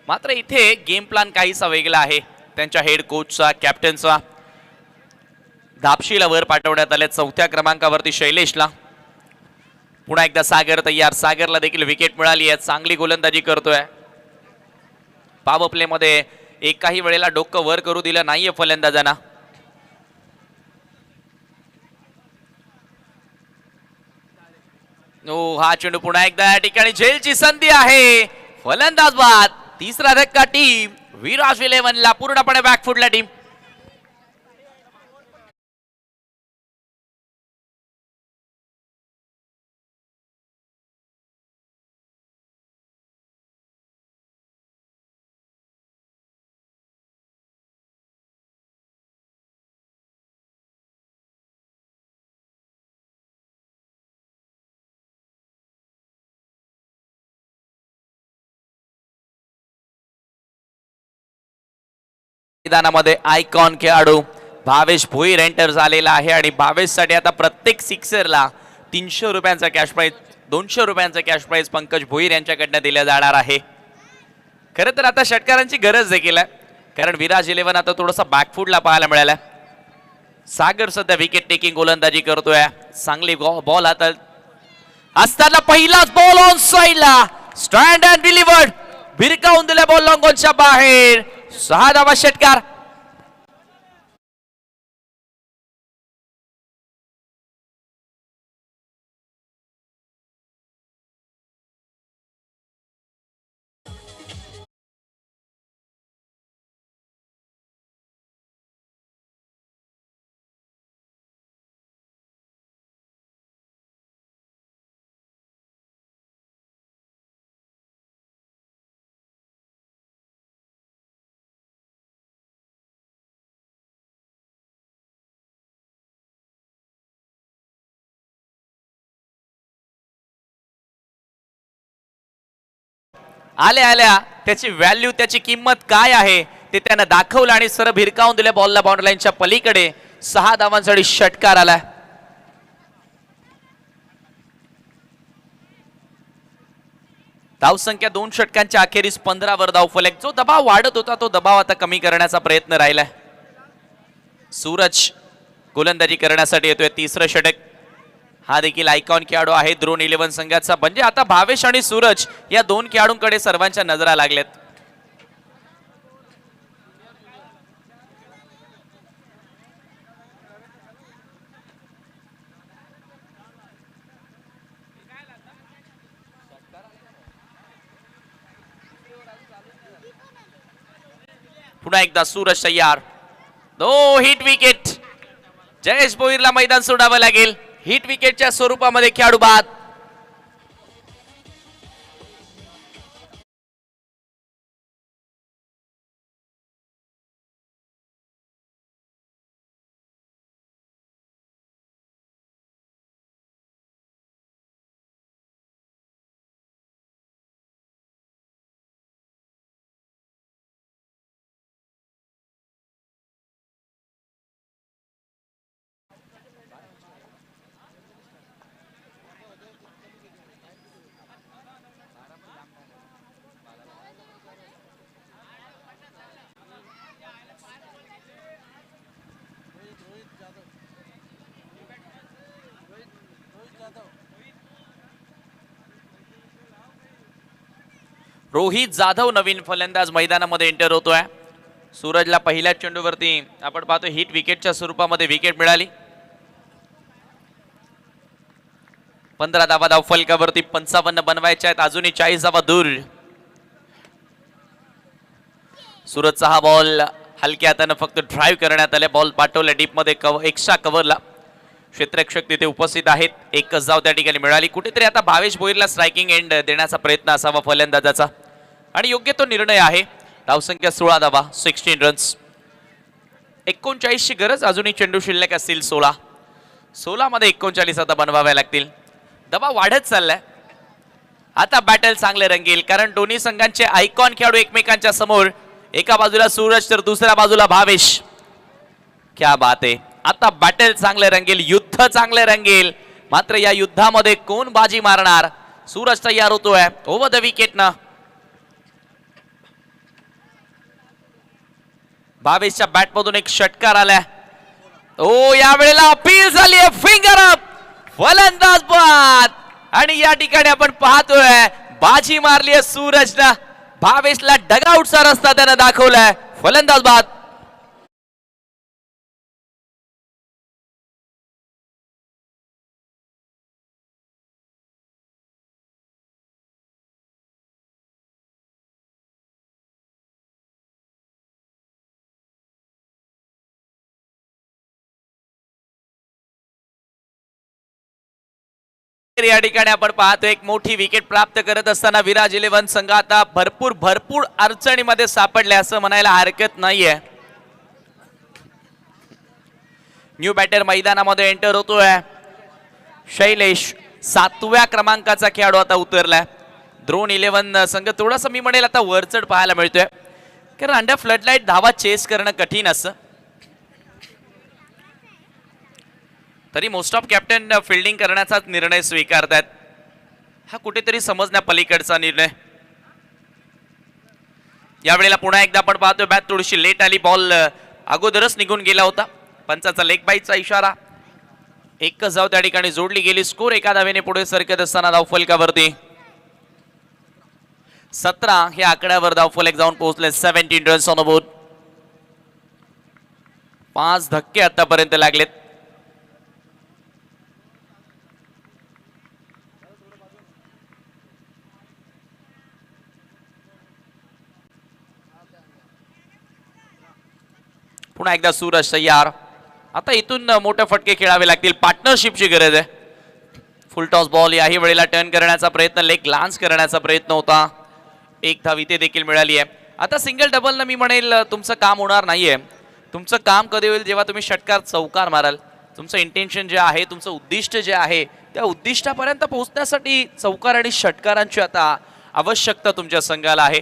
मात्र इथे गेम प्लॅन काहीसा वेगळा आहे त्यांच्या हेड कोचचा, कॅप्टनचा. धापशीला वर पाठवण्यात आले 4थ्या क्रमांकावरती शैलेशला. पुन्हा एकदा सागर तयार. सागरला देखील विकेट मिळाली आहे. चांगली गोलंदाजी करतोय. पॉवर प्ले मध्ये एकाही वेळेला डोकं वर करू दिलं नाहीये फलंदाजांना. हा चेंडू पुन्हा एकदा या ठिकाणी झेलची संधी आहे. फलंदाज बाद. तिसरा धक्का टीम विराज 11ला. पूर्णपणे बॅकफुटला टीम. मैदानामध्ये आयकॉन खेळाडू भावेश भोईर एंटर झालेला आहे आणि भावेशसाठी आता प्रत्येक सिक्सरला 300 रुपयांचा कॅश प्राइज, 200 रुपयांचा कॅश प्राइज पंकज भोईर यांच्याकडनं दिला जाणार आहे. खरं तर आता षटकारांची गरज देखील आहे, कारण विराज 11 आता थोडासा बॅकफूटला पाहायला मिळाला. सागर सध्या विकेट टेकिंग गोलंदाजी करतोय. चांगली बॉल हातात असताना पहिलाच बॉल ऑन साइडला स्टँड अँड डिलिव्हर्ड. भिरकावून दिल्या बॉल लॉंग ऑनच्या बाहेर. 6 धावा षटकार. आल्या आल्या त्याची व्हॅल्यू, त्याची किंमत काय आहे ते त्यानं दाखवलं आणि सरळ भिरकावून दिल्या बॉलला बाउंड्री लाईनच्या पलीकडे. 6 धावांसाठी षटकार आला. धावसंख्या 2 षटकांच्या अखेरीस 15 वर धावफलक. जो दबाव वाढत होता तो दबाव आता कमी करण्याचा प्रयत्न राहिलाय. सूरज गोलंदाजी करण्यासाठी येतोय. 3रं षटक. हा देखील आयकॉन खेळाडू आहे ड्रोन 11 संघाचा. म्हणजे आता भावेश आणि सूरज या 2 खेळाडूंकडे सर्वांच्या नजरा लागल्यात. पुन्हा एकदा सूरज तयार. 2 हिट विकेट. जयेश भोईरला मैदान सोडावं लागेल. हिट विकेटच्या स्वरूपामध्ये खेळाडू बाद. रोहित जाधव नवीन फलंदाज मैदानामध्ये एंटर होतोय. सूरजला पहिल्या चेंडूवरती आपण पाहतो हिट विकेटच्या स्वरूपामध्ये विकेट मिळाली. 15 धावा धाव फलकावरती 55 बनवायच्या आहेत. अजूनही 40 धावा दूर. सूरजचा हा बॉल हलक्या हाताने फक्त ड्राईव्ह करण्यात आले. बॉल पाठवला डीप मध्ये एक्स्ट्रा कव्हरला. क्षेत्ररक्षक तिथे उपस्थित आहेत. एकच धाव त्या ठिकाणी मिळाली. कुठेतरी आता भावेश भोईरला स्ट्रायकिंग एंड देण्याचा प्रयत्न असावा फलंदाजाचा आणि योग्य तो निर्णय आहे. धावसंख्या 16 धावा 16 रन्स. 39 ची गरज. अजूनही चेंडू शिल्लक असतील 16 मध्ये 39 आता बनवाव्या लागतील. दबाव वाढत चाललाय. आता बॅटल चांगले रंगेल कारण दोन्ही संघांचे आयकॉन खेळाडू एकमेकांच्या समोर. एका बाजूला सूरज तर दुसऱ्या बाजूला भावेश. क्या बात आहे. आता बॅटल चांगले रंगेल. युद्ध चांगले रंगेल. मात्र या युद्धामध्ये कोण बाजी मारणार. सूरज तयार होतोय ओव्हर द विकेट ना. भावेशच्या बॅट मधून एक षटकार आलाय. ओ यावेळेला अपील झाली आहे. Finger up. फलंदाज बाद. आणि या ठिकाणी आपण पाहतोय बाजी मारली आहे सूरजनं. भावेशला डगआउटचा रस्ता त्यानं दाखवलाय. फलंदाज बाद. या ठिकाणी आपण पाहतो एक मोठी विकेट प्राप्त करत असताना विराज 11 संघ आता भरपूर अडचणीमध्ये सापडले असं म्हणायला हरकत नाहीये. न्यू बॅटर मैदानामध्ये एंटर होतोय. शैलेश 7व्या क्रमांकाचा खेळाडू आता उतरलाय. ड्रोन 11 संघ थोडासा मी म्हणेल आता वरचढ पाहायला मिळतोय कारण अंडर फ्लडलाईट धावा चेस करणं कठीण असं. तरी मोस्ट ऑफ कॅप्टन फिल्डिंग करण्याचा निर्णय स्वीकारतात. हा कुठेतरी समजण्या पलीकडचा निर्णय. यावेळेला पुन्हा एकदा आपण पाहतोय बॅट थोडीशी लेट आली, बॉल अगोदरच निघून गेला होता. पंचाचा लेग बाईचा इशारा. एकच धाव त्या ठिकाणी जोडली गेली. स्कोर एका धावेने पुढे सरकत असताना धावफलकावरती 17 हे आकड्यावर धावफलक जाऊन पोहोचले. 17 रन्स ऑन द बोर्ड. 5 धक्के आतापर्यंत लागलेत. पुन्हा एकदा सूरज तयार. आता इथून मोठे फटके खेळावे लागतील. पार्टनरशिपची गरज आहे. फुल टॉस बॉल याही वेळेला टर्न करण्याचा प्रयत्न, लेग ग्लान्स करण्याचा प्रयत्न होता. एक धाव इथे देखील मिळाली आहे. आता सिंगल डबल न मी म्हणेल तुमचं काम होणार नाहीये. तुमचं काम कधी होईल जेव्हा तुम्ही षटकार चौकार माराल. तुमचं इंटेन्शन जे आहे, तुमचं उद्दिष्ट जे आहे, त्या उद्दिष्टापर्यंत पोहोचण्यासाठी चौकार आणि षटकारांची आता आवश्यकता तुमच्या संघाला आहे.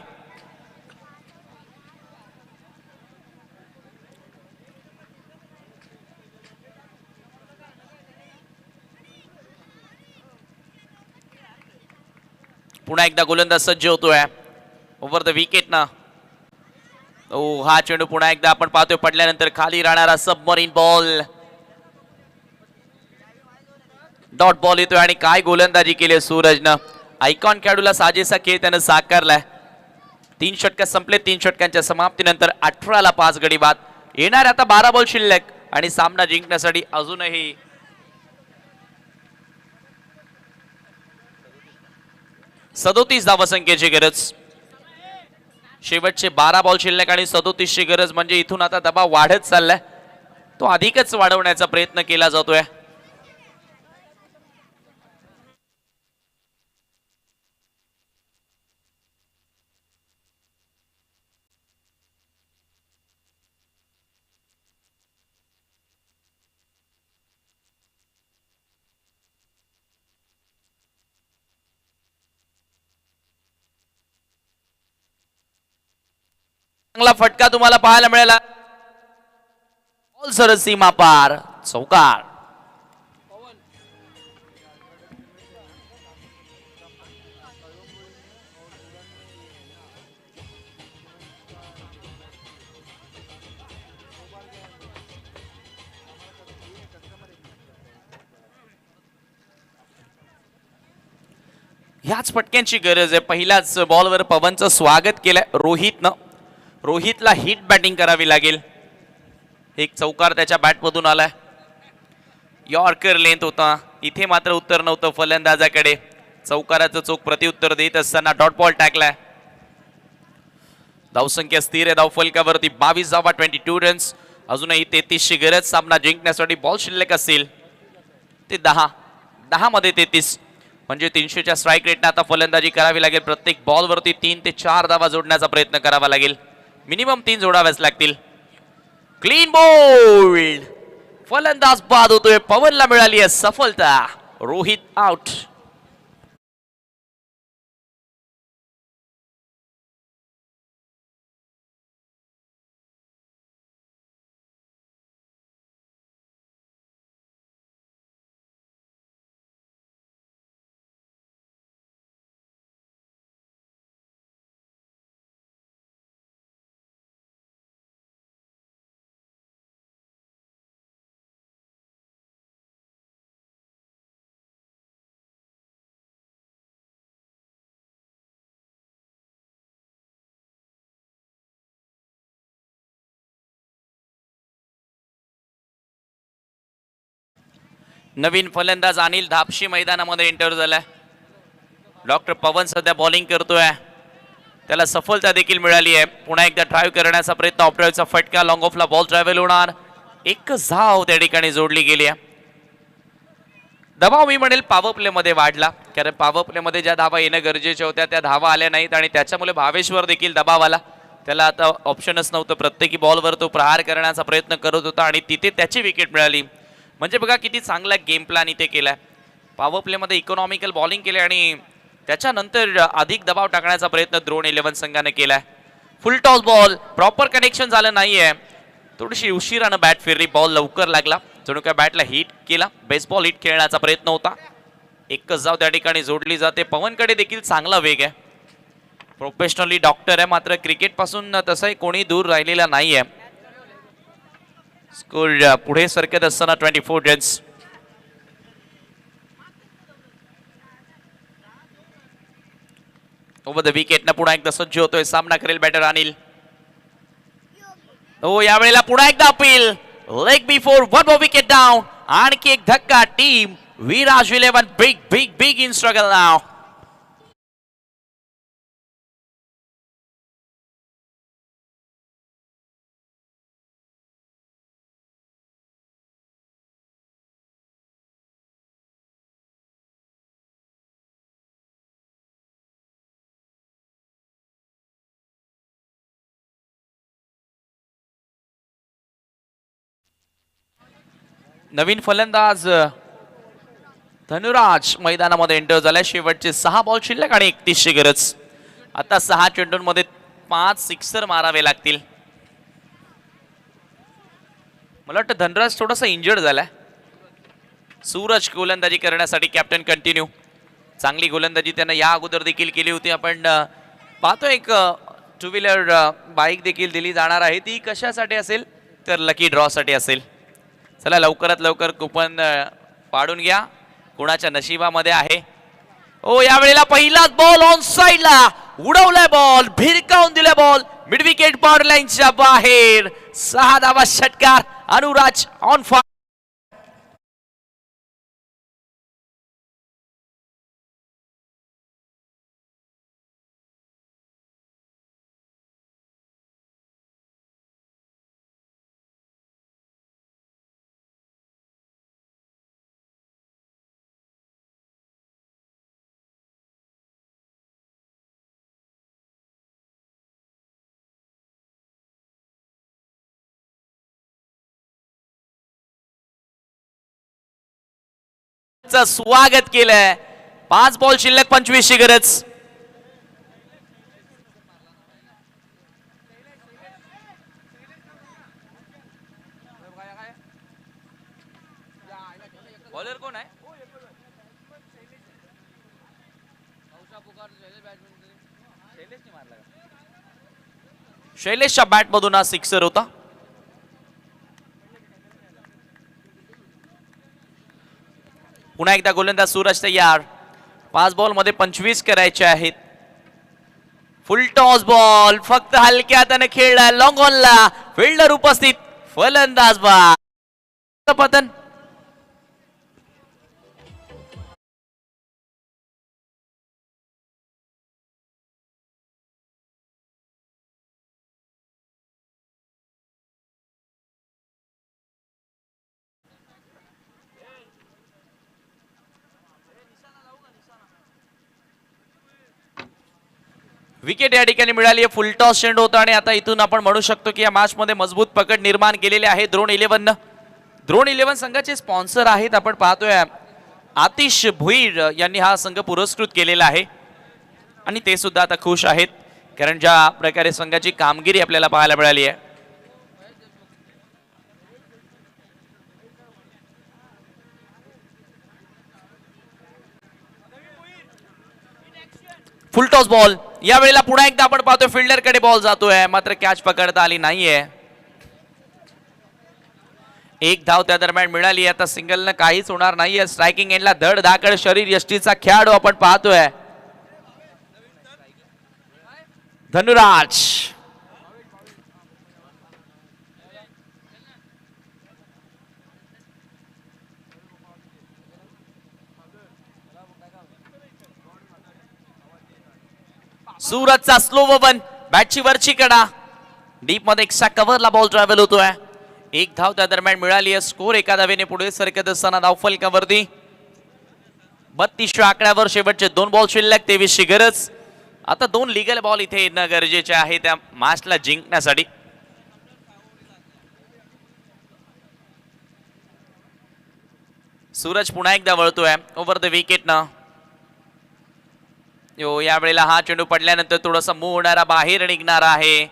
पुन्हा एकदा गोलंदाज सज्ज होतोय ओव्हर द विकेट ना. हा चेंडू पुन्हा एकदा आपण पाहतोय पडल्यानंतर खाली राहणारा सबमरीन बॉल. डॉट बॉल येतोय आणि काय गोलंदाजी केली सूरजनं. आयकॉन खेळाडूला साजेसा खेळ त्यानं साकारलाय. 3 षटक संपले. 3 षटकांच्या समाप्तीनंतर 18 ला 5 गडी बाद. येणार आता 12 बॉल शिल्लक आणि सामना जिंकण्यासाठी अजूनही 37 धावसंख्येची गरज. शेवटचे 12 बॉल शिल्लक आणि 37 ची गरज म्हणजे इथून आता दबाव वाढत चाललाय. तो अधिकच वाढवण्याचा प्रयत्न केला जातोय. चांगला फटका तुम्हाला पाहायला मिळाला. बॉल सरळ सीमा पार. चौकार. ह्याच फटक्यांची गरज आहे. पहिल्याच बॉलवर पवनचं स्वागत केलंय रोहितनं. रोहितला हिट बॅटिंग करावी लागेल. एक चौकार त्याच्या बॅटमधून आलाय. यॉर्कर लेंथ होता. इथे मात्र उत्तर नव्हतं फलंदाजाकडे. चौकाराचं चोख प्रत्युत्तर देत असताना डॉट बॉल टाकलाय. धावसंख्या स्थिर आहे धावफलकावरती. 22 धावा, 22 रन्स. अजूनही 33 ची गरज सामना जिंकण्यासाठी. बॉल शिल्लक असतील ते 10 मध्ये 33 म्हणजे 300 च्या स्ट्राईक रेटने आता फलंदाजी करावी लागेल. प्रत्येक बॉलवरती 3 ते 4 धावा जोडण्याचा प्रयत्न करावा लागेल. मिनिमम 3 जोडाव्याच लागतील. Clean bowled. फलंदाज बाद होतोय. पवनला मिळाली आहे सफलता. रोहित आउट. नवीन फलंदाज अनिल धापशी मैदानामध्ये एंटर झालाय. डॉक्टर पवन सध्या बॉलिंग करतोय. त्याला सफलता देखील मिळाली आहे. पुन्हा एकदा ड्राईव्ह करण्याचा प्रयत्न. ऑफ ड्राईव्हचा फटका. लॉंग ऑफला बॉल ट्रॅव्हल होणार. एकच धाव त्या ठिकाणी जोडली गेली आहे. दबाव मी म्हणेल पॉवर प्ले मध्ये वाढला. कारण पॉवर प्ले मध्ये ज्या धावा येणं गरजेच्या होत्या त्या धावा आल्या नाहीत आणि त्याच्यामुळे भावेश्वर देखील दबाव आला. त्याला आता ऑप्शनच नव्हतं. प्रत्येकी बॉलवर तो प्रहार करण्याचा प्रयत्न करत होता आणि तिथे त्याची विकेट मिळाली. म्हणजे बघा किती चांगला गेम प्लॅन इथे केलाय. पॉवर प्लेमध्ये इकॉनॉमिकल बॉलिंग केले आणि त्याच्यानंतर अधिक दबाव टाकण्याचा प्रयत्न द्रोण 11 संघाने केलाय. फुल टॉस बॉल. प्रॉपर कनेक्शन झालं नाहीये. थोडीशी उशिरानं बॅट फिरली. बॉल लवकर लागला. जणू काय बॅटला हिट केला. बेसबॉल हिट खेळण्याचा प्रयत्न होता. एकच धाव त्या ठिकाणी जोडली जाते. पवनकडे देखील चांगला वेग आहे. प्रोफेशनली डॉक्टर आहे, मात्र क्रिकेट पासून तसंही कोणी दूर राहिलेला नाहीये. स्कोर पुढे सरकत असताना 24 रन्स. ओव्हर द विकेट न पुन्हा एकदा सज्ज होतोय, सामना करेल बॅटर अनिल. हो, यावेळेला पुन्हा एकदा appeal, leg before, one more wicket down. आणखी एक धक्का. Team Viraj 11 big big big in struggle now. नवीन फलंदाज धनुराज मैदानामध्ये एंटर झालाय. शेवटचे 6 बॉल शिल्लक आणि 31ची गरज. आता 6 चेंडूंमध्ये 5 सिक्सर मारावे लागतील. मला वाटतं धनराज थोडासा इंजर्ड झालाय. सूरज गोलंदाजी करण्यासाठी कॅप्टन कंटिन्यू. चांगली गोलंदाजी त्यानं या अगोदर देखील केली होती. आपण पाहतो एक 2 व्हीलर बाईक देखील दिली जाणार आहे. ती कशासाठी असेल तर लकी ड्रॉ साठी असेल. चला लवकरात लवकर कुपन पाडून घ्या, कुणाच्या नशिबामध्ये आहे. ओ, यावेळेला पहिलाच बॉल ऑन साइडला उडवलाय, बॉल भिरकावून दिलाय, बॉल मिड विकेट बाउंड्री लाईनच्या बाहेर. 6 धावा षटकार. Anuraj on fire. स्वागत केलंय. 5 बॉल शिल्लक 25ची गरज. बॉलर कोण आहे? शैलेशच्या बॅट मधून हा सिक्सर होता. पुन्हा एकदा गोलंदाज सूरज तयार. 5 बॉल मध्ये 25 करायचे आहेत. फुल टॉस बॉल फक्त हलक्या हाताने खेळला. लॉंग ऑनला फिल्डर उपस्थित. फलंदाज पतन. विकेट या ठिकाणी मिळाली आहे. फुल टॉस चेंडू होता आणि आता इथून आपण म्हणू शकतो की या मॅच मध्ये मजबूत पकड निर्माण केलेले आहे द्रोण 11. द्रोण 11 संघाचे स्पॉन्सर आहेत. आपण पाहतोय आतिश भुईर यांनी हा संघ पुरस्कृत केलेला आहे आणि ते सुद्धा आता खुश आहेत, कारण ज्या प्रकारे संघाची कामगिरी आपल्याला पाहायला मिळाली आहे. फुल टॉस बॉल. यावेळेला पुन्हा एकदा आपण पाहतोय फिल्डर कडे बॉल जातोय, मात्र कॅच पकडता आली नाहीये. 1 धाव त्या दरम्यान मिळाली. आता सिंगल न काहीच होणार नाहीये. स्ट्रायकिंग एंडला धड धाकड शरीर यष्टीचा खेळाडू आपण पाहतोय धनुराज. सूरजचा slow one. बॅटची वरची कडा. डीप मध्ये एक्स्ट्रा कव्हरला बॉल ट्रॅव्हल होतोय. 1 धाव त्या दरम्यान मिळाली आहे. स्कोर एका धावेने पुढे सरकत असताना धावफलकावरती 32 आकड्यावर शेवटचे 2 बॉल शिल्लक 23ची गरज. आता 2 लिगल बॉल इथे येणं गरजेचे आहे त्या मॅचला जिंकण्यासाठी. सूरज पुन्हा एकदा वळतोय ओव्हर द विकेट ना. यावेळेला हा चेंडू पडल्यानंतर थोडासा मूव होणारा बाहेर निघणार आहे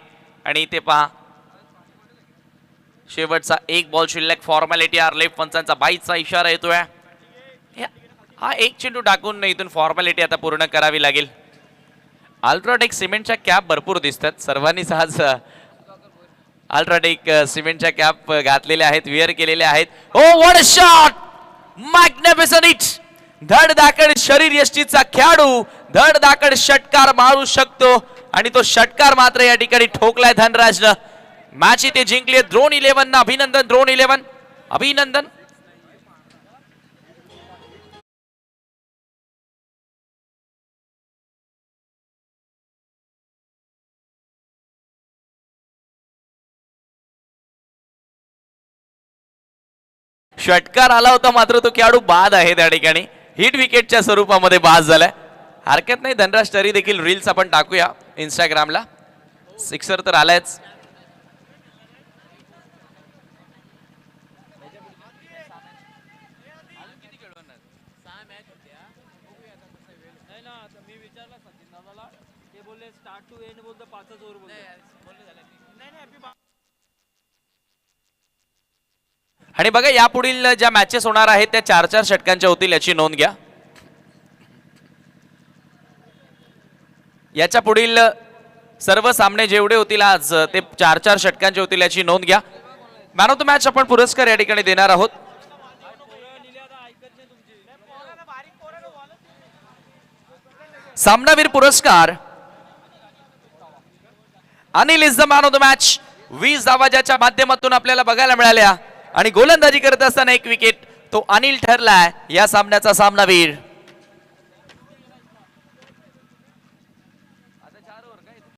आणि इथे पहा शेवटचा 1 बॉल शिल्लक. फॉर्मॅलिटी आर लेफ्ट पंचांचा 22चा इशारा येतोय. हा 1 चेंडू टाकून इथून फॉर्मॅलिटी आता पूर्ण करावी लागेल. अल्ट्राटेक सिमेंटच्या कॅप भरपूर दिसतात. सर्वांनीच आज अल्ट्राटेक सिमेंटच्या कॅप घातलेल्या आहेत, विअर केलेल्या आहेत. Oh what a shot, magnificent hit. धडधाकड शरीर यष्टीचा खेळाडू धडधाकड षटकार मारू शकतो आणि तो षटकार मात्र या ठिकाणी ठोकलाय धनराजनं. मॅच इथे जिंकली ड्रोन 11 ना. अभिनंदन ड्रोन 11, अभिनंदन. षटकार आला होता मात्र तो खेळाडू बाद आहे त्या ठिकाणी, हिट विकेटच्या स्वरूपामध्ये बाद झालाय. हरकत नाही धनराज, तरी देखील रील्स आपण टाकूया इंस्टाग्रामला. सिक्सर तर आलायच. आणि बघा यापुढील ज्या मॅचेस होणार आहेत त्या 4-4 षटकांच्या होतील याची नोंद घ्या. याच्या पुढील सर्व सामने जेवढे होतील आज ते 4-4 षटकांचे होतील याची नोंद घ्या. मॅन ऑफ द मॅच आपण पुरस्कार या ठिकाणी देणार आहोत. सामनावीर पुरस्कार Anil is the man of the match. 20 धावा ज्याच्या माध्यमातून आपल्याला बघायला मिळाल्या आणि गोलंदाजी करत असताना 1 विकेट, तो अनिल ठरलाय या सामन्याचा सामनावीर.